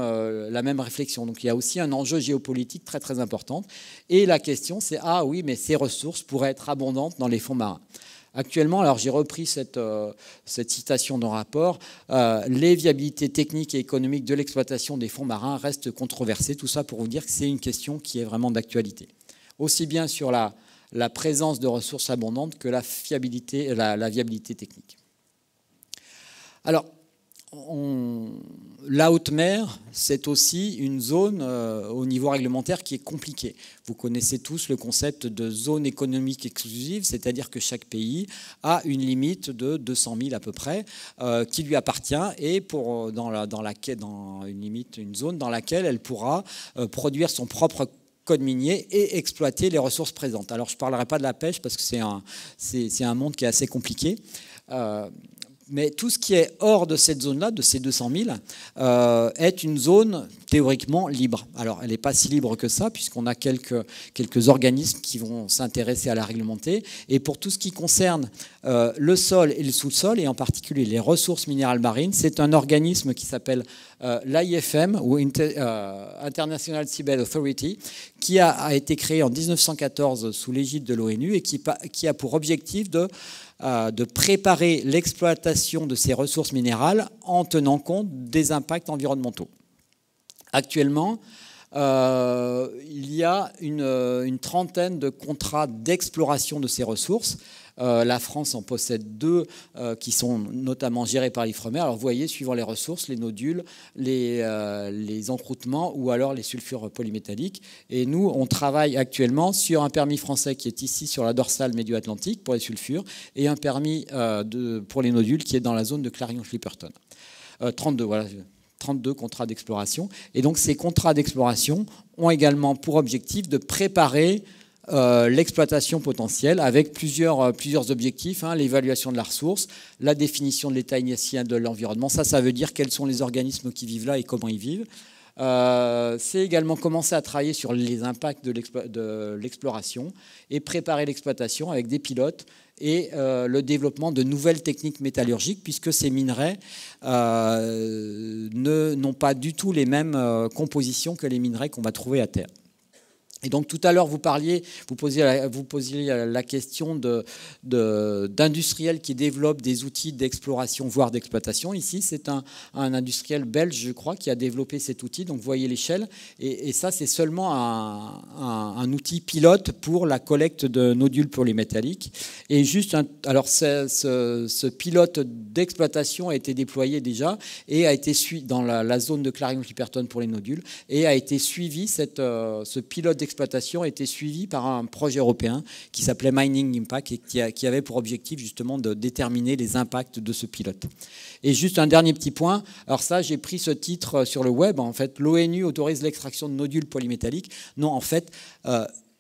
réflexion. Donc il y a aussi un enjeu géopolitique très très important. Et la question c'est, ah oui, mais ces ressources pourraient être abondantes dans les fonds marins. Actuellement, alors j'ai repris cette citation dans le rapport, les viabilités techniques et économiques de l'exploitation des fonds marins restent controversées. Tout ça pour vous dire que c'est une question qui est vraiment d'actualité. Aussi bien sur la présence de ressources abondantes que la viabilité technique. Alors, la haute mer, c'est aussi une zone au niveau réglementaire qui est compliquée. Vous connaissez tous le concept de zone économique exclusive, c'est-à-dire que chaque pays a une limite de 200 000 à peu près qui lui appartient et une zone dans laquelle elle pourra produire son propre code minier et exploiter les ressources présentes. Alors je ne parlerai pas de la pêche parce que c'est un monde qui est assez compliqué. Mais tout ce qui est hors de cette zone-là, de ces 200 000, est une zone théoriquement libre. Alors, elle n'est pas si libre que ça, puisqu'on a quelques organismes qui vont s'intéresser à la réglementer. Et pour tout ce qui concerne le sol et le sous-sol, et en particulier les ressources minérales marines, c'est un organisme qui s'appelle l'IFM, ou International Seabed Authority, qui a été créé en 1914 sous l'égide de l'ONU et qui a pour objectif de préparer l'exploitation de ces ressources minérales en tenant compte des impacts environnementaux. Actuellement, il y a une trentaine de contrats d'exploration de ces ressources. La France en possède 2 qui sont notamment gérés par l'Ifremer. Alors vous voyez, suivant les ressources, les nodules, les encroûtements ou alors les sulfures polymétalliques. Et nous, on travaille actuellement sur un permis français qui est ici sur la dorsale médio-atlantique pour les sulfures et un permis pour les nodules qui est dans la zone de Clarion-Clipperton. 32, voilà. 32 contrats d'exploration. Et donc ces contrats d'exploration ont également pour objectif de préparer l'exploitation potentielle avec plusieurs objectifs, l'évaluation de la ressource, la définition de l'état initial de l'environnement. Ça veut dire quels sont les organismes qui vivent là et comment ils vivent. C'est également commencer à travailler sur les impacts de l'exploration et préparer l'exploitation avec des pilotes et le développement de nouvelles techniques métallurgiques puisque ces minerais n'ont pas du tout les mêmes compositions que les minerais qu'on va trouver à terre. Et donc tout à l'heure, vous posiez la question d'industriels qui développent des outils d'exploration, voire d'exploitation. Ici, c'est un industriel belge, je crois, qui a développé cet outil. Donc vous voyez l'échelle. Et ça, c'est seulement un outil pilote pour la collecte de nodules polymétalliques. Et juste, alors ce pilote d'exploitation a été déployé déjà et a été suivi dans la zone de Clarion-Clipperton pour les nodules et a été suivi, ce pilote d'exploitation a été suivi par un projet européen qui s'appelait Mining Impact et qui avait pour objectif justement de déterminer les impacts de ce pilote. Et juste un dernier petit point, alors ça j'ai pris ce titre sur le web, en fait l'ONU autorise l'extraction de nodules polymétalliques. Non, en fait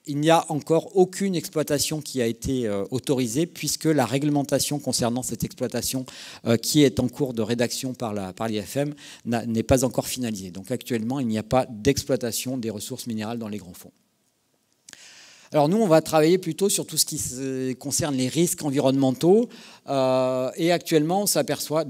il n'y a encore aucune exploitation qui a été autorisée puisque la réglementation concernant cette exploitation qui est en cours de rédaction par l'IFM n'est pas encore finalisée. Donc actuellement, il n'y a pas d'exploitation des ressources minérales dans les grands fonds. Alors nous, on va travailler plutôt sur tout ce qui concerne les risques environnementaux et actuellement, on s'aperçoit...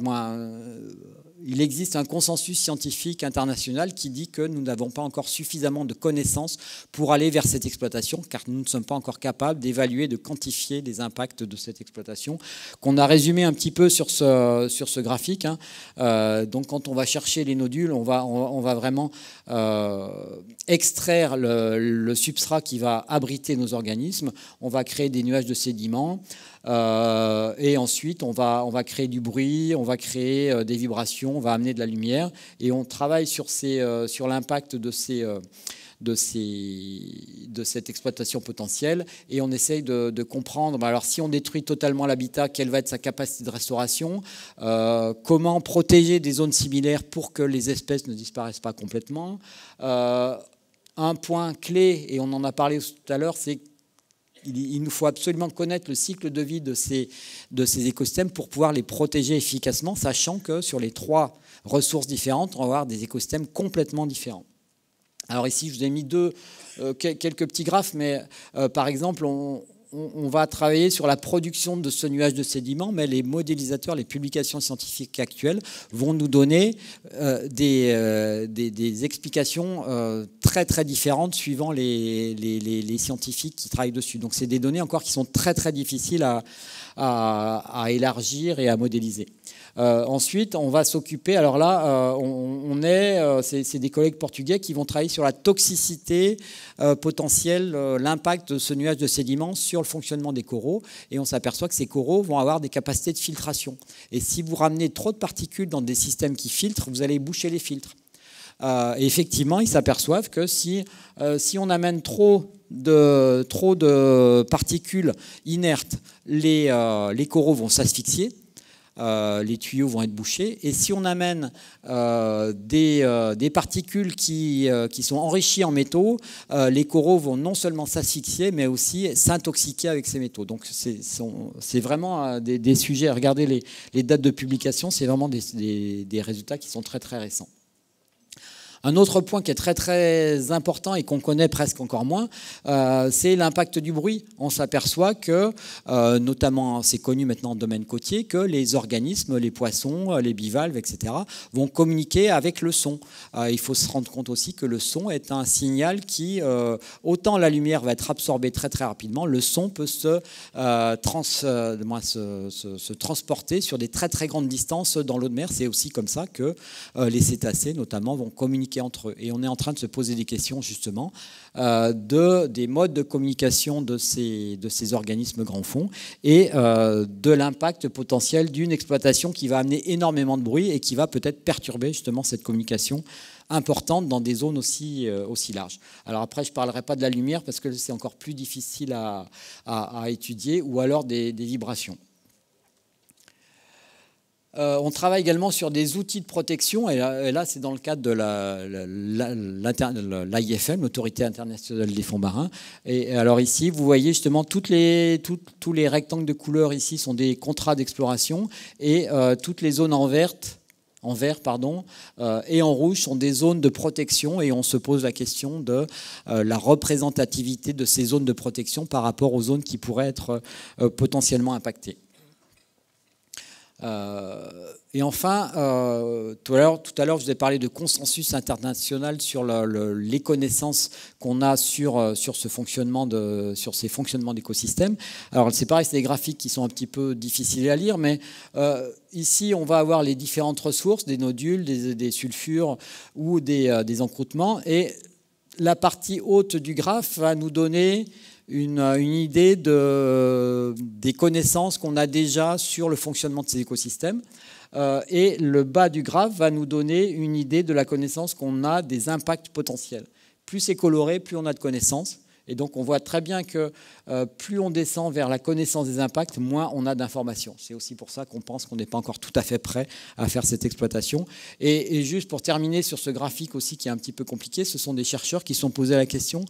il existe un consensus scientifique international qui dit que nous n'avons pas encore suffisamment de connaissances pour aller vers cette exploitation, car nous ne sommes pas encore capables d'évaluer, de quantifier les impacts de cette exploitation, qu'on a résumé un petit peu sur ce graphique. Donc quand on va chercher les nodules, on va vraiment extraire le substrat qui va abriter nos organismes, on va créer des nuages de sédiments, et ensuite on va créer du bruit, on va créer des vibrations, on va amener de la lumière et on travaille sur l'impact de cette exploitation potentielle et on essaye de comprendre, alors si on détruit totalement l'habitat, quelle va être sa capacité de restauration, comment protéger des zones similaires pour que les espèces ne disparaissent pas complètement. Un point clé, et on en a parlé tout à l'heure, c'est il nous faut absolument connaître le cycle de vie de ces écosystèmes pour pouvoir les protéger efficacement, sachant que sur les 3 ressources différentes, on va avoir des écosystèmes complètement différents. Alors ici, je vous ai mis quelques petits graphes, mais par exemple, on va travailler sur la production de ce nuage de sédiments, mais les modélisateurs, les publications scientifiques actuelles vont nous donner des explications très très différentes suivant les scientifiques qui travaillent dessus. Donc c'est des données encore qui sont très très difficiles à élargir et à modéliser. Ensuite, on va s'occuper, alors là, c'est des collègues portugais qui vont travailler sur la toxicité potentielle, l'impact de ce nuage de sédiments sur le fonctionnement des coraux, et on s'aperçoit que ces coraux vont avoir des capacités de filtration. Et si vous ramenez trop de particules dans des systèmes qui filtrent, vous allez boucher les filtres. Et effectivement, ils s'aperçoivent que si on amène trop de particules inertes, les coraux vont s'asphyxier, les tuyaux vont être bouchés. Et si on amène des particules qui sont enrichies en métaux, les coraux vont non seulement s'asphyxier, mais aussi s'intoxiquer avec ces métaux. Donc c'est vraiment des sujets. Regardez les dates de publication, c'est vraiment des résultats qui sont très très récents. Un autre point qui est très très important et qu'on connaît presque encore moins, c'est l'impact du bruit. On s'aperçoit que, notamment c'est connu maintenant dans le domaine côtier, que les organismes, les poissons, les bivalves, etc., vont communiquer avec le son. Il faut se rendre compte aussi que le son est un signal qui, autant la lumière va être absorbée très très rapidement, le son peut se transporter sur des très très grandes distances dans l'eau de mer. C'est aussi comme ça que les cétacés notamment vont communiquer entre eux. Et on est en train de se poser des questions justement des modes de communication de ces organismes grands fonds et de l'impact potentiel d'une exploitation qui va amener énormément de bruit et qui va peut-être perturber justement cette communication importante dans des zones aussi larges. Alors après, je ne parlerai pas de la lumière parce que c'est encore plus difficile à étudier, ou alors des vibrations. On travaille également sur des outils de protection, et là c'est dans le cadre de l'AIFM, l'Autorité internationale des fonds marins. Et alors ici, vous voyez justement tous les rectangles de couleur ici sont des contrats d'exploration, et toutes les zones en vert et en rouge sont des zones de protection, et on se pose la question de la représentativité de ces zones de protection par rapport aux zones qui pourraient être potentiellement impactées. Et enfin, tout à l'heure, je vous ai parlé de consensus international sur les connaissances qu'on a sur ces fonctionnements d'écosystèmes. Alors c'est pareil, c'est des graphiques qui sont un petit peu difficiles à lire, mais ici on va avoir les différentes ressources, des nodules, des sulfures ou des encroûtements, et la partie haute du graphe va nous donner une idée des connaissances qu'on a déjà sur le fonctionnement de ces écosystèmes. Et le bas du graphe va nous donner une idée de la connaissance qu'on a des impacts potentiels. Plus c'est coloré, plus on a de connaissances. Et donc on voit très bien que plus on descend vers la connaissance des impacts, moins on a d'informations. C'est aussi pour ça qu'on pense qu'on n'est pas encore tout à fait prêt à faire cette exploitation. Et juste pour terminer sur ce graphique aussi qui est un petit peu compliqué, ce sont des chercheurs qui se sont posés la question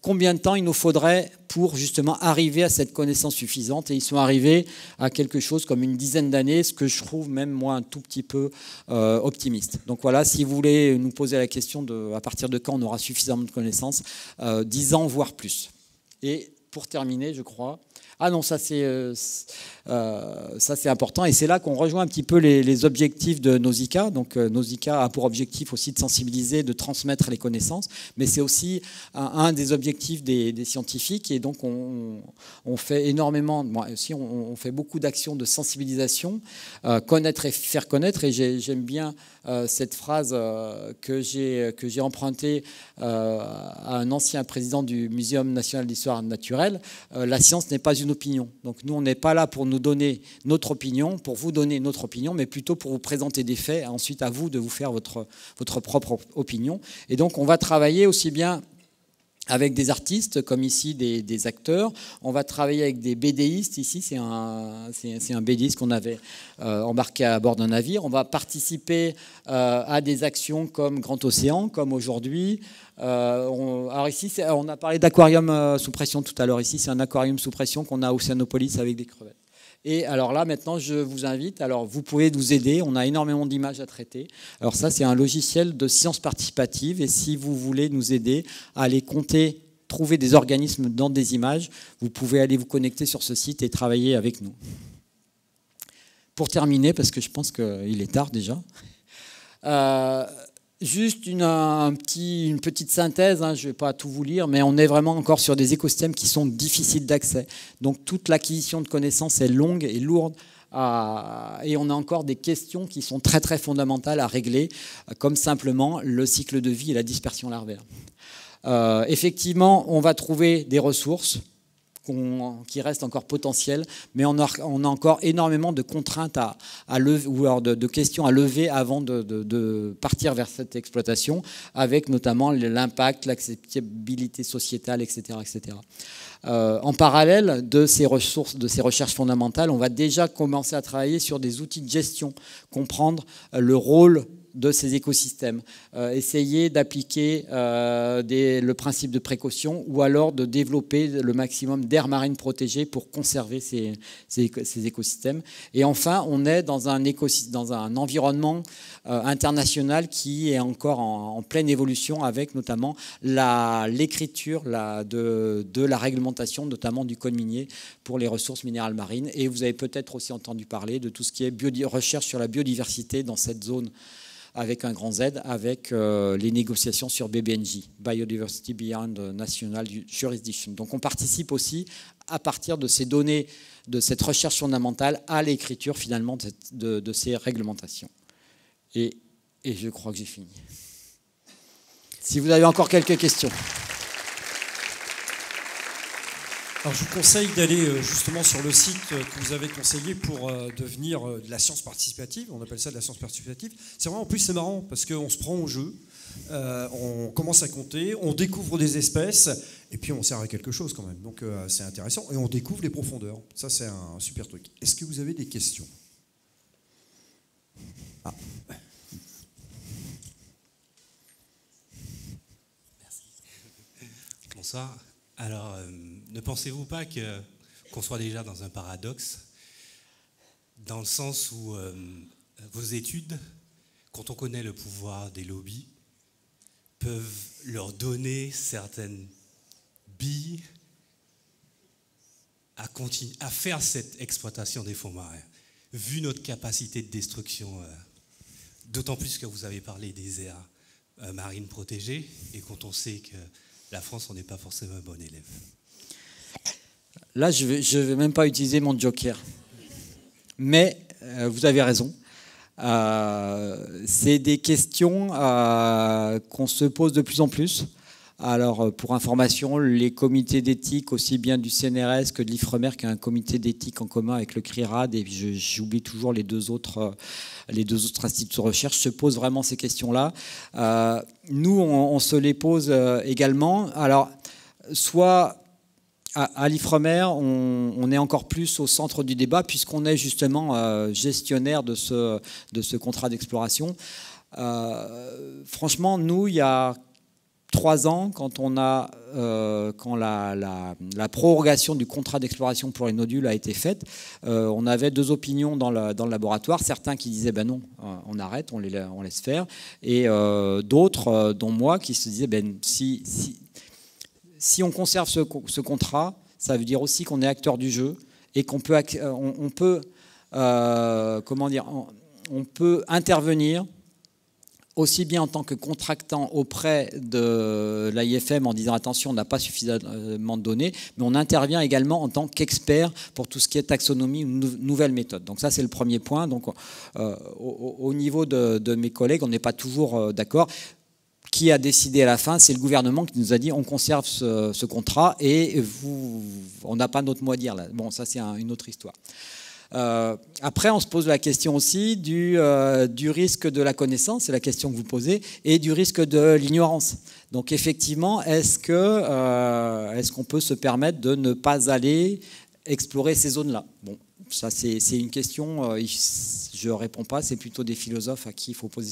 combien de temps il nous faudrait pour justement arriver à cette connaissance suffisante, et ils sont arrivés à quelque chose comme une dizaine d'années, ce que je trouve même moi un tout petit peu optimiste. Donc voilà, si vous voulez nous poser la question de à partir de quand on aura suffisamment de connaissances, 10 ans voire plus. Et pour terminer, je crois... Ah non, ça c'est important, et c'est là qu'on rejoint un petit peu les objectifs de Nausicaa. Donc Nausicaa a pour objectif aussi de sensibiliser, de transmettre les connaissances, mais c'est aussi un des objectifs des scientifiques, et donc on fait énormément, on fait beaucoup d'actions de sensibilisation, connaître et faire connaître, et j'aime bien cette phrase que j'ai empruntée à un ancien président du Muséum national d'histoire naturelle: la science n'est pas une opinion. Donc nous, on n'est pas là pour nous donner notre opinion, pour vous donner notre opinion, mais plutôt pour vous présenter des faits, et ensuite à vous de vous faire votre propre opinion. Et donc on va travailler aussi bien avec des artistes, comme ici des acteurs. On va travailler avec des BDistes. Ici, c'est un BDiste qu'on avait embarqué à bord d'un navire. On va participer à des actions comme Grand Océan, comme aujourd'hui. Alors ici, on a parlé d'aquarium sous pression tout à l'heure. Ici, c'est un aquarium sous pression qu'on a à Océanopolis avec des crevettes. Et alors là, maintenant, je vous invite, alors vous pouvez nous aider, on a énormément d'images à traiter. Alors ça, c'est un logiciel de science participative, et si vous voulez nous aider à aller compter, trouver des organismes dans des images, vous pouvez aller vous connecter sur ce site et travailler avec nous. Pour terminer, parce que je pense qu'il est tard déjà, juste une petite synthèse, je ne vais pas tout vous lire, mais on est vraiment encore sur des écosystèmes qui sont difficiles d'accès. Donc toute l'acquisition de connaissances est longue et lourde. et on a encore des questions qui sont très très fondamentales à régler, comme simplement le cycle de vie et la dispersion larvaire. Effectivement, on va trouver des ressources qui restent encore potentielles, mais on a encore énormément de contraintes à lever, ou alors de questions à lever avant de partir vers cette exploitation, avec notamment l'impact, l'acceptabilité sociétale, etc., etc. En parallèle de ces ressources, de ces recherches fondamentales, on va déjà commencer à travailler sur des outils de gestion, comprendre le rôle de ces écosystèmes, essayer d'appliquer le principe de précaution ou alors de développer le maximum d'aires marines protégées pour conserver ces écosystèmes. Et enfin, on est dans un environnement international qui est encore en pleine évolution, avec notamment l'écriture de la réglementation, notamment du code minier pour les ressources minérales marines. Et vous avez peut-être aussi entendu parler de tout ce qui est recherche sur la biodiversité dans cette zone, avec un grand Z, avec les négociations sur BBNJ, Biodiversity Beyond National Jurisdiction. Donc on participe aussi, à partir de ces données, de cette recherche fondamentale, à l'écriture finalement de ces réglementations. Et je crois que j'ai fini. Si vous avez encore quelques questions. Alors je vous conseille d'aller justement sur le site que vous avez conseillé pour devenir de la science participative. On appelle ça de la science participative. C'est vraiment, en plus c'est marrant parce qu'on se prend au jeu, on commence à compter, on découvre des espèces et puis on sert à quelque chose quand même. Donc c'est intéressant et on découvre les profondeurs. Ça c'est un super truc. Est-ce que vous avez des questions? Merci. Bonsoir. Alors, ne pensez-vous pas qu'on soit déjà dans un paradoxe, dans le sens où vos études, quand on connaît le pouvoir des lobbies, peuvent leur donner certaines billes à faire cette exploitation des fonds marins, vu notre capacité de destruction, d'autant plus que vous avez parlé des aires marines protégées, et quand on sait que la France, on n'est pas forcément un bon élève. Là, je ne vais même pas utiliser mon joker. Mais vous avez raison. C'est des questions qu'on se pose de plus en plus. Alors, pour information, les comités d'éthique, aussi bien du CNRS que de l'IFREMER, qui a un comité d'éthique en commun avec le CRIRAD, et j'oublie toujours les deux autres instituts de recherche, se posent vraiment ces questions-là. Nous, on se les pose également. Alors, soit à l'IFREMER, on est encore plus au centre du débat, puisqu'on est justement gestionnaire de ce contrat d'exploration. Franchement, nous, il y a 3 ans, quand la prorogation du contrat d'exploration pour les nodules a été faite, on avait 2 opinions dans le laboratoire. Certains qui disaient ben non, on arrête, on laisse faire, et d'autres, dont moi, qui se disaient ben si on conserve ce contrat, ça veut dire aussi qu'on est acteur du jeu et qu'on peut, on peut intervenir aussi bien en tant que contractant auprès de l'AIFM en disant attention, on n'a pas suffisamment de données, mais on intervient également en tant qu'expert pour tout ce qui est taxonomie ou nouvelles méthodes. Donc ça, c'est le premier point. Donc au niveau de mes collègues, on n'est pas toujours d'accord. Qui a décidé à la fin? C'est le gouvernement qui nous a dit on conserve ce contrat et on n'a pas notre mot à dire là. Bon, ça c'est une autre histoire. Après, on se pose la question aussi du risque de la connaissance, c'est la question que vous posez, et du risque de l'ignorance. Donc effectivement, est-ce qu'on peut se permettre de ne pas aller explorer ces zones-là? Bon, ça c'est une question, je ne réponds pas, c'est plutôt des philosophes à qui il faut poser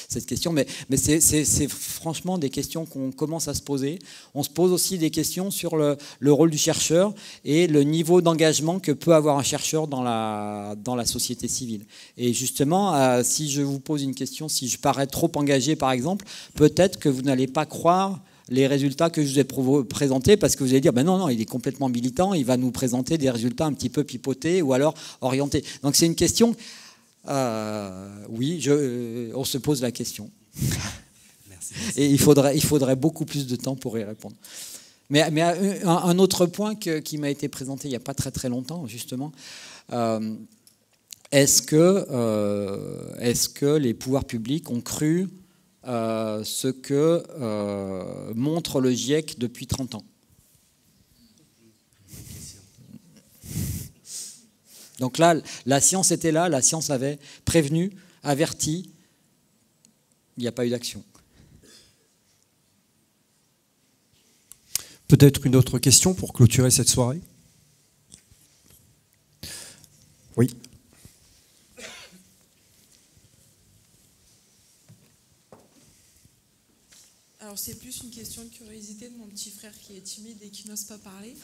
cette question, mais c'est franchement des questions qu'on commence à se poser. On se pose aussi des questions sur le rôle du chercheur et le niveau d'engagement que peut avoir un chercheur dans la société civile. Et justement, si je vous pose une question, si je parais trop engagé par exemple, peut-être que vous n'allez pas croire les résultats que je vous ai présentés, parce que vous allez dire ben non, il est complètement militant, il va nous présenter des résultats un petit peu pipotés ou alors orientés. Donc c'est une question, oui, on se pose la question. Merci. Et il faudrait beaucoup plus de temps pour y répondre. Mais un autre point qui m'a été présenté il n'y a pas très très longtemps, justement, est-ce que les pouvoirs publics ont cru ce que montre le GIEC depuis 30 ans? Donc là, la science était là, la science avait prévenu, averti, il n'y a pas eu d'action. Peut-être une autre question pour clôturer cette soirée? Oui. Alors c'est plus une question de curiosité de mon petit frère qui est timide et qui n'ose pas parler.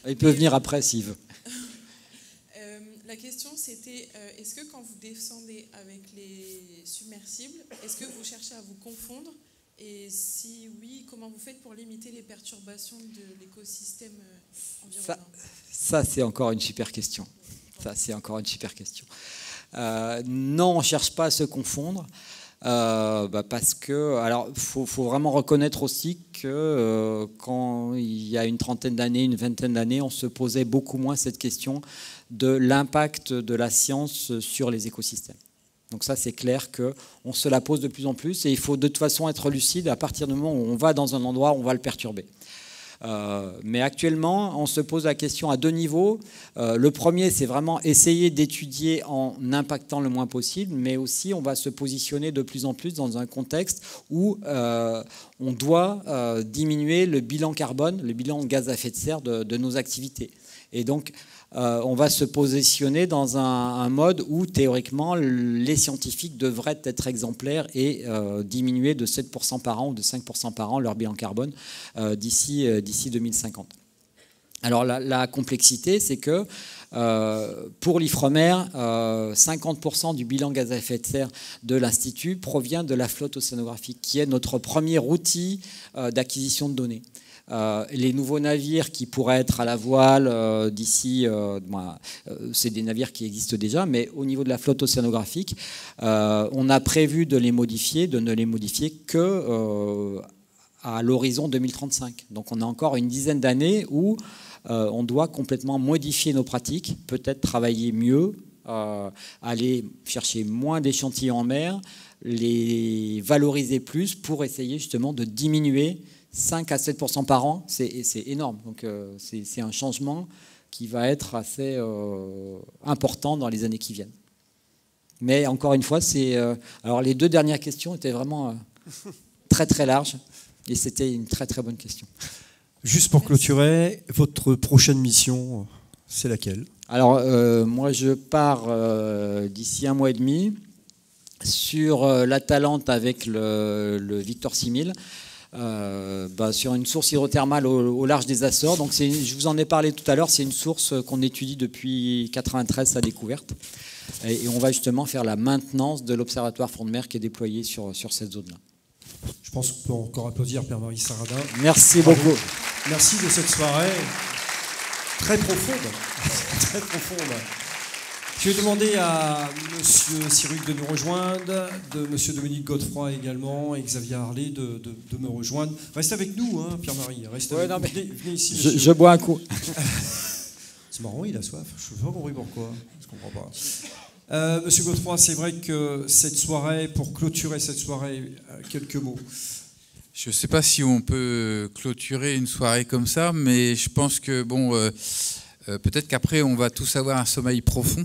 Il peut venir après s'il veut. La question c'était, est-ce que quand vous descendez avec les submersibles, est-ce que vous cherchez à vous confondre? Et si oui, comment vous faites pour limiter les perturbations de l'écosystème environnant? Ça c'est encore une super question. Non, on ne cherche pas à se confondre. Parce que, alors, faut vraiment reconnaître aussi que quand il y a une trentaine d'années, une vingtaine d'années, on se posait beaucoup moins cette question de l'impact de la science sur les écosystèmes. Donc ça, c'est clair qu'on se la pose de plus en plus et il faut de toute façon être lucide à partir du moment où on va dans un endroit, on va le perturber. Mais actuellement, on se pose la question à deux niveaux. Le premier, c'est vraiment essayer d'étudier en impactant le moins possible, mais aussi on va se positionner de plus en plus dans un contexte où on doit diminuer le bilan carbone, le bilan de gaz à effet de serre de nos activités. Et donc, on va se positionner dans un mode où, théoriquement, les scientifiques devraient être exemplaires et diminuer de 7% par an ou de 5% par an leur bilan carbone d'ici 2050. Alors, la complexité, c'est que pour l'Ifremer, 50% du bilan gaz à effet de serre de l'Institut provient de la flotte océanographique, qui est notre premier outil d'acquisition de données. Les nouveaux navires qui pourraient être à la voile d'ici, c'est des navires qui existent déjà, mais au niveau de la flotte océanographique, on a prévu de ne les modifier que à l'horizon 2035. Donc on a encore une dizaine d'années où on doit complètement modifier nos pratiques, peut-être travailler mieux, aller chercher moins d'échantillons en mer, les valoriser plus pour essayer justement de diminuer 5 à 7% par an, c'est énorme. Donc c'est un changement qui va être assez important dans les années qui viennent. Mais encore une fois, alors les deux dernières questions étaient vraiment très très larges et c'était une très très bonne question. Juste pour clôturer, votre prochaine mission, c'est laquelle? Alors moi je pars d'ici 1 mois et demi sur l'Atalante avec le Victor 6000. Sur une source hydrothermale au large des Açores. Donc je vous en ai parlé tout à l'heure, c'est une source qu'on étudie depuis 1993, sa découverte. Et on va justement faire la maintenance de l'observatoire front de mer qui est déployé sur cette zone-là. Je pense qu'on peut encore applaudir Pierre-Marie Saradin. Merci beaucoup. Merci de cette soirée très profonde. Très profonde. Je vais demander à M. Cyril de nous rejoindre, de M. Dominique Godefroy également, et Xavier Harlet de me rejoindre. Restez avec nous, hein, Pierre-Marie. Venez ici. Je bois un coup. C'est marrant, il a soif. Je n'ai pas compris pourquoi. Je ne comprends pas. Monsieur Godefroy, c'est vrai que cette soirée, pour clôturer cette soirée, quelques mots. Je ne sais pas si on peut clôturer une soirée comme ça, mais je pense que peut-être qu'après on va tous avoir un sommeil profond.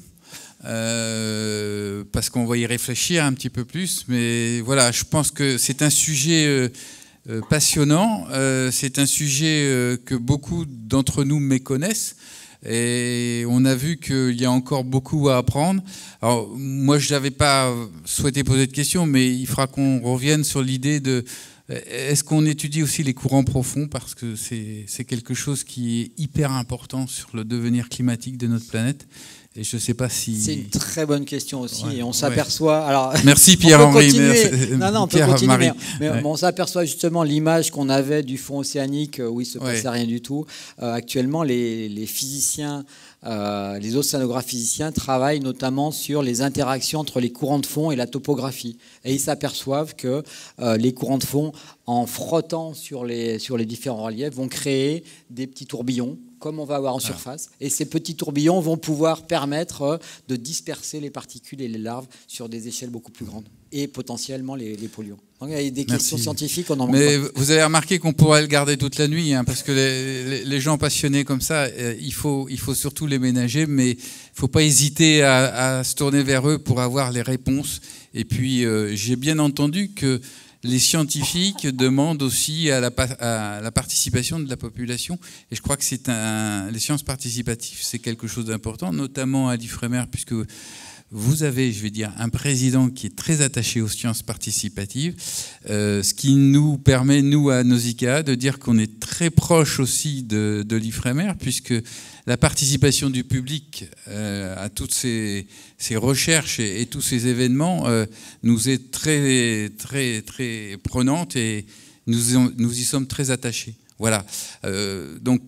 Parce qu'on va y réfléchir un petit peu plus, mais voilà, je pense que c'est un sujet passionnant, c'est un sujet que beaucoup d'entre nous méconnaissent, et on a vu qu'il y a encore beaucoup à apprendre. Alors moi je n'avais pas souhaité poser de questions, mais il faudra qu'on revienne sur l'idée de est-ce qu'on étudie aussi les courants profonds, parce que c'est quelque chose qui est hyper important sur le devenir climatique de notre planète. Et je ne sais pas si... C'est une très bonne question aussi, et on s'aperçoit... s'aperçoit... Alors, merci Pierre-Henri. On peut continuer, mais on s'aperçoit justement l'image qu'on avait du fond océanique où il ne se passait rien du tout. Actuellement, les physiciens Les océanographysiciens travaillent notamment sur les interactions entre les courants de fond et la topographie. Et ils s'aperçoivent que les courants de fond, en frottant sur les différents reliefs, vont créer des petits tourbillons, comme on va avoir en surface. Et ces petits tourbillons vont pouvoir permettre de disperser les particules et les larves sur des échelles beaucoup plus grandes. Et potentiellement les polluants. Donc, il y a des questions scientifiques, on en manque Mais pas. vous avez remarqué qu'on pourrait le garder toute la nuit, hein, parce que les gens passionnés comme ça, il faut surtout les ménager, mais il ne faut pas hésiter à se tourner vers eux pour avoir les réponses. Et puis, j'ai bien entendu que les scientifiques demandent aussi à la participation de la population. Et je crois que les sciences participatives, c'est quelque chose d'important, notamment à l'IFREMER, puisque vous avez, je vais dire, un président qui est très attaché aux sciences participatives, ce qui nous permet, nous, à Nausicaa, de dire qu'on est très proche aussi de l'IFREMER, puisque la participation du public à toutes ces recherches et tous ces événements nous est très, très, très prenante et nous y sommes très attachés. Voilà. Donc,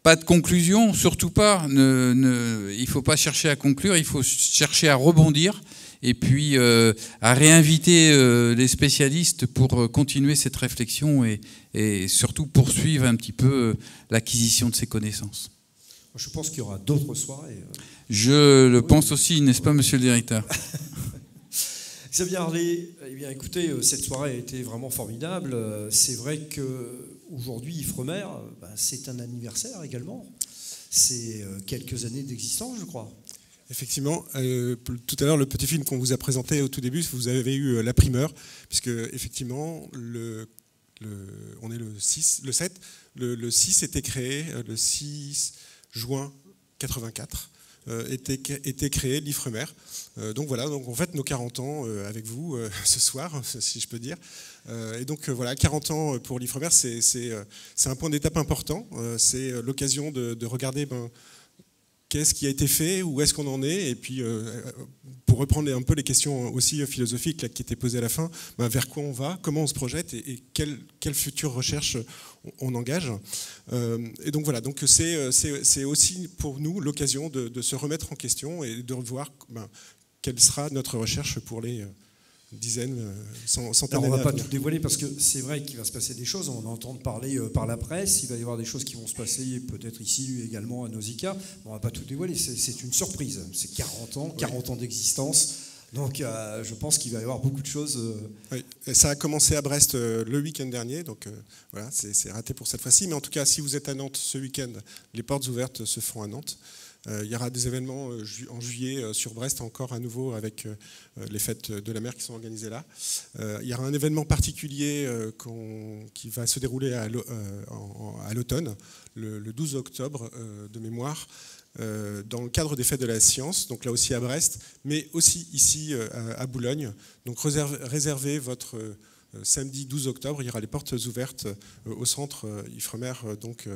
pas de conclusion, surtout pas. Il ne faut pas chercher à conclure, il faut chercher à rebondir et puis à réinviter les spécialistes pour continuer cette réflexion et surtout poursuivre un petit peu l'acquisition de ces connaissances. Je pense qu'il y aura d'autres soirées. Je le pense aussi, n'est-ce pas, monsieur le directeur? Xavier Harlet, eh bien, écoutez, cette soirée a été vraiment formidable. C'est vrai qu'aujourd'hui, IFREMER, c'est un anniversaire également. C'est quelques années d'existence, je crois. Effectivement, tout à l'heure, le petit film qu'on vous a présenté au tout début, vous avez eu la primeur, puisque effectivement, on est le 7, le 6 était créé, le 6 juin 84. Était créé l'IFREMER. Donc voilà, donc on fête nos 40 ans avec vous ce soir, si je peux dire. Et donc voilà, 40 ans pour l'IFREMER, c'est un point d'étape important. C'est l'occasion de regarder qu'est-ce qui a été fait, où est-ce qu'on en est, et puis pour reprendre un peu les questions aussi philosophiques là, qui étaient posées à la fin, vers quoi on va, comment on se projette et quelle future recherche on engage. Et donc voilà, donc c'est aussi pour nous l'occasion de se remettre en question et de revoir quelle sera notre recherche pour les dizaines, centaines d'années. On ne va pas à venir. tout dévoiler parce que c'est vrai qu'il va se passer des choses. On entend parler par la presse. Il va y avoir des choses qui vont se passer peut-être ici également à Nausicaa. On ne va pas tout dévoiler. C'est une surprise. C'est 40 ans, 40 ans d'existence. Donc je pense qu'il va y avoir beaucoup de choses. Oui. Et ça a commencé à Brest le week-end dernier. Donc voilà, c'est raté pour cette fois-ci. Mais en tout cas, si vous êtes à Nantes ce week-end, les portes ouvertes se feront à Nantes. Il y aura des événements en juillet sur Brest encore à nouveau avec les fêtes de la mer qui sont organisées là. Il y aura un événement particulier qui va se dérouler à l'automne, le 12 octobre de mémoire, dans le cadre des fêtes de la science, donc là aussi à Brest, mais aussi ici à Boulogne. Donc réservez votre samedi 12 octobre, il y aura les portes ouvertes au centre IFREMER, donc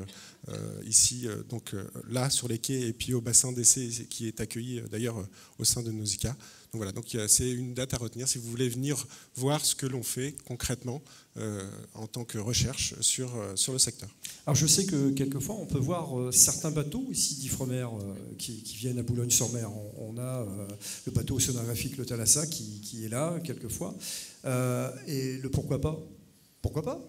ici, donc là sur les quais et puis au bassin d'essai qui est accueilli d'ailleurs au sein de Nausicaa. Donc voilà, donc c'est une date à retenir si vous voulez venir voir ce que l'on fait concrètement en tant que recherche sur le secteur. Alors je sais que quelquefois on peut voir certains bateaux ici d'IFREMER qui viennent à Boulogne-sur-Mer. On a le bateau océanographique le Thalassa qui est là quelquefois. Et le pourquoi pas? Pourquoi pas?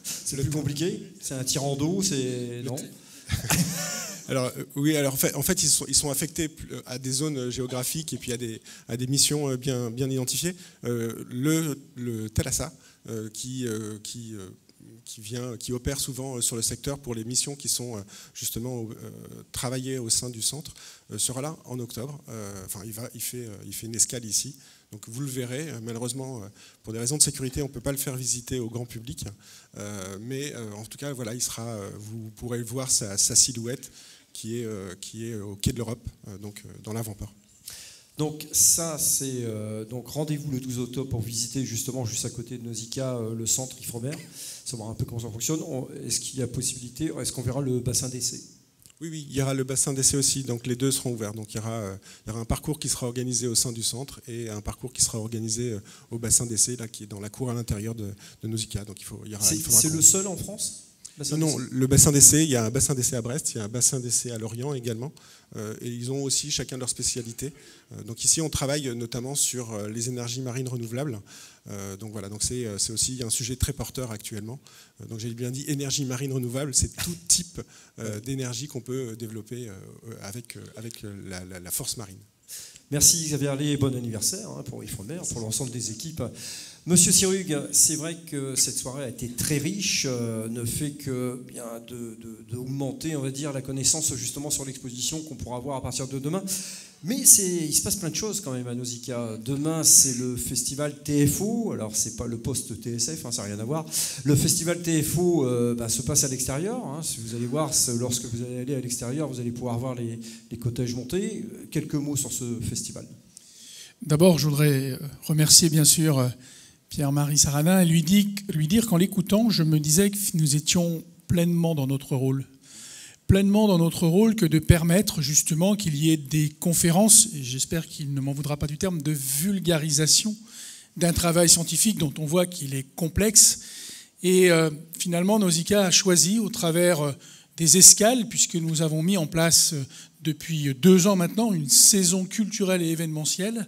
C'est le plus compliqué. C'est un tirant d'eau, c'est non. Alors oui, alors en fait ils sont affectés à des zones géographiques et puis à des missions bien identifiées. Le Thalassa qui opère souvent sur le secteur pour les missions qui sont justement travaillées au sein du centre sera là en octobre. Enfin il fait une escale ici. Donc vous le verrez, malheureusement, pour des raisons de sécurité, on ne peut pas le faire visiter au grand public. Mais en tout cas, voilà, vous pourrez voir sa silhouette qui est au quai de l'Europe, donc dans l'avant-port. Donc ça, c'est donc rendez-vous le 12 octobre pour visiter justement juste à côté de Nausicaa le centre IFREMER, savoir un peu comment ça fonctionne. Est-ce qu'il y a possibilité, est-ce qu'on verra le bassin d'essai? Oui, il y aura le bassin d'essai aussi, donc les deux seront ouverts. Donc il y aura un parcours qui sera organisé au sein du centre et un parcours qui sera organisé au bassin d'essai, là, qui est dans la cour à l'intérieur de Nausicaa. Donc c'est le seul en France? Non, le bassin d'essai, il y a un bassin d'essai à Brest, il y a un bassin d'essai à Lorient également, et ils ont aussi chacun leur spécialité. Donc ici, on travaille notamment sur les énergies marines renouvelables. Donc voilà, donc c'est aussi un sujet très porteur actuellement. Donc j'ai bien dit énergie marine renouvelable, c'est tout type d'énergie qu'on peut développer avec la force marine. Merci Xavier Allais et bon anniversaire pour Ifremer, pour l'ensemble des équipes. Monsieur Sirug, c'est vrai que cette soirée a été très riche, ne fait que bien d'augmenter, on va dire, la connaissance justement sur l'exposition qu'on pourra voir à partir de demain. Mais il se passe plein de choses quand même à Nausicaa. Demain, c'est le festival TFO. Alors, c'est pas le poste TSF, ça n'a rien à voir. Le festival TFO se passe à l'extérieur. Si vous allez voir, lorsque vous allez aller à l'extérieur, vous allez pouvoir voir les cortèges monter. Quelques mots sur ce festival. D'abord, je voudrais remercier bien sûr Pierre-Marie Saradin et lui dire qu'en l'écoutant, je me disais que nous étions pleinement dans notre rôle. Pleinement dans notre rôle que de permettre justement qu'il y ait des conférences, et j'espère qu'il ne m'en voudra pas du terme, de vulgarisation d'un travail scientifique dont on voit qu'il est complexe. Et finalement, Nausicaa a choisi au travers des escales, puisque nous avons mis en place depuis 2 ans maintenant une saison culturelle et événementielle,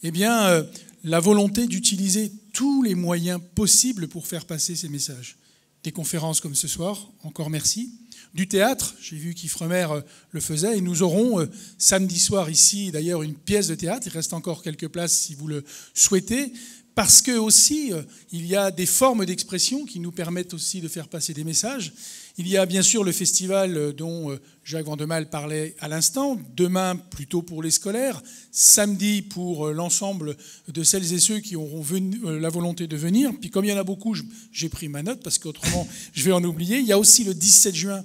eh bien, la volonté d'utiliser tous les moyens possibles pour faire passer ces messages. Des conférences comme ce soir, encore merci. Du théâtre, j'ai vu qu'Ifremer le faisait, et nous aurons samedi soir ici d'ailleurs une pièce de théâtre, il reste encore quelques places si vous le souhaitez, parce que aussi il y a des formes d'expression qui nous permettent aussi de faire passer des messages. Il y a bien sûr le festival dont Jacques Vandemal parlait à l'instant, demain plutôt pour les scolaires, samedi pour l'ensemble de celles et ceux qui auront la volonté de venir. Puis comme il y en a beaucoup, j'ai pris ma note parce qu'autrement je vais en oublier. Il y a aussi le 17 juin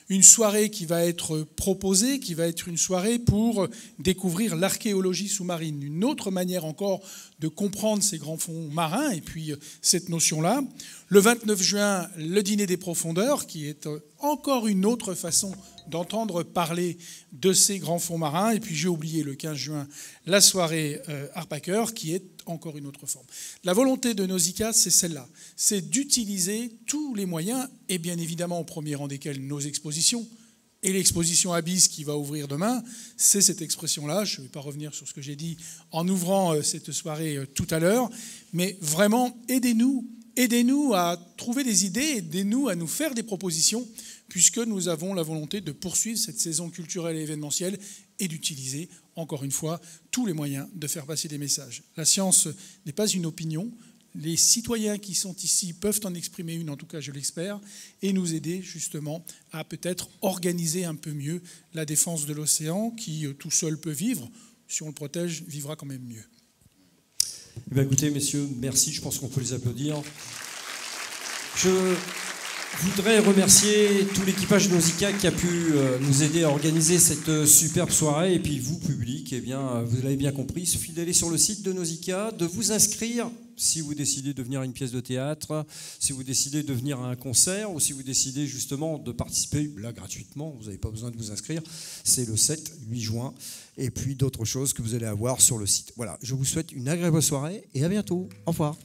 une soirée qui va être proposée, qui va être une soirée pour découvrir l'archéologie sous-marine, une autre manière encore de comprendre ces grands fonds marins et puis cette notion-là. Le 29 juin, le dîner des profondeurs, qui est encore une autre façon d'entendre parler de ces grands fonds marins. Et puis j'ai oublié le 15 juin, la soirée Harpaker, qui est encore une autre forme. La volonté de Nausicaa, c'est celle-là. C'est d'utiliser tous les moyens, et bien évidemment au premier rang desquels nos expositions. Et l'exposition Abyss qui va ouvrir demain, c'est cette expression-là. Je ne vais pas revenir sur ce que j'ai dit en ouvrant cette soirée tout à l'heure. Mais vraiment, aidez-nous à trouver des idées, aidez-nous à nous faire des propositions, puisque nous avons la volonté de poursuivre cette saison culturelle et événementielle et d'utiliser, encore une fois, tous les moyens de faire passer des messages. La science n'est pas une opinion. Les citoyens qui sont ici peuvent en exprimer une, en tout cas je l'espère, et nous aider justement à peut-être organiser un peu mieux la défense de l'océan qui tout seul peut vivre. Si on le protège, vivra quand même mieux. Eh bien, écoutez, messieurs, merci. Je pense qu'on peut les applaudir. Je voudrais remercier tout l'équipage Nausicaa qui a pu nous aider à organiser cette superbe soirée. Et puis vous, public, eh bien, vous l'avez bien compris, il suffit d'aller sur le site de Nausicaa, de vous inscrire si vous décidez de venir à une pièce de théâtre, si vous décidez de venir à un concert ou si vous décidez justement de participer là gratuitement, vous n'avez pas besoin de vous inscrire, c'est le 7-8 juin. Et puis d'autres choses que vous allez avoir sur le site. Voilà, je vous souhaite une agréable soirée et à bientôt. Au revoir.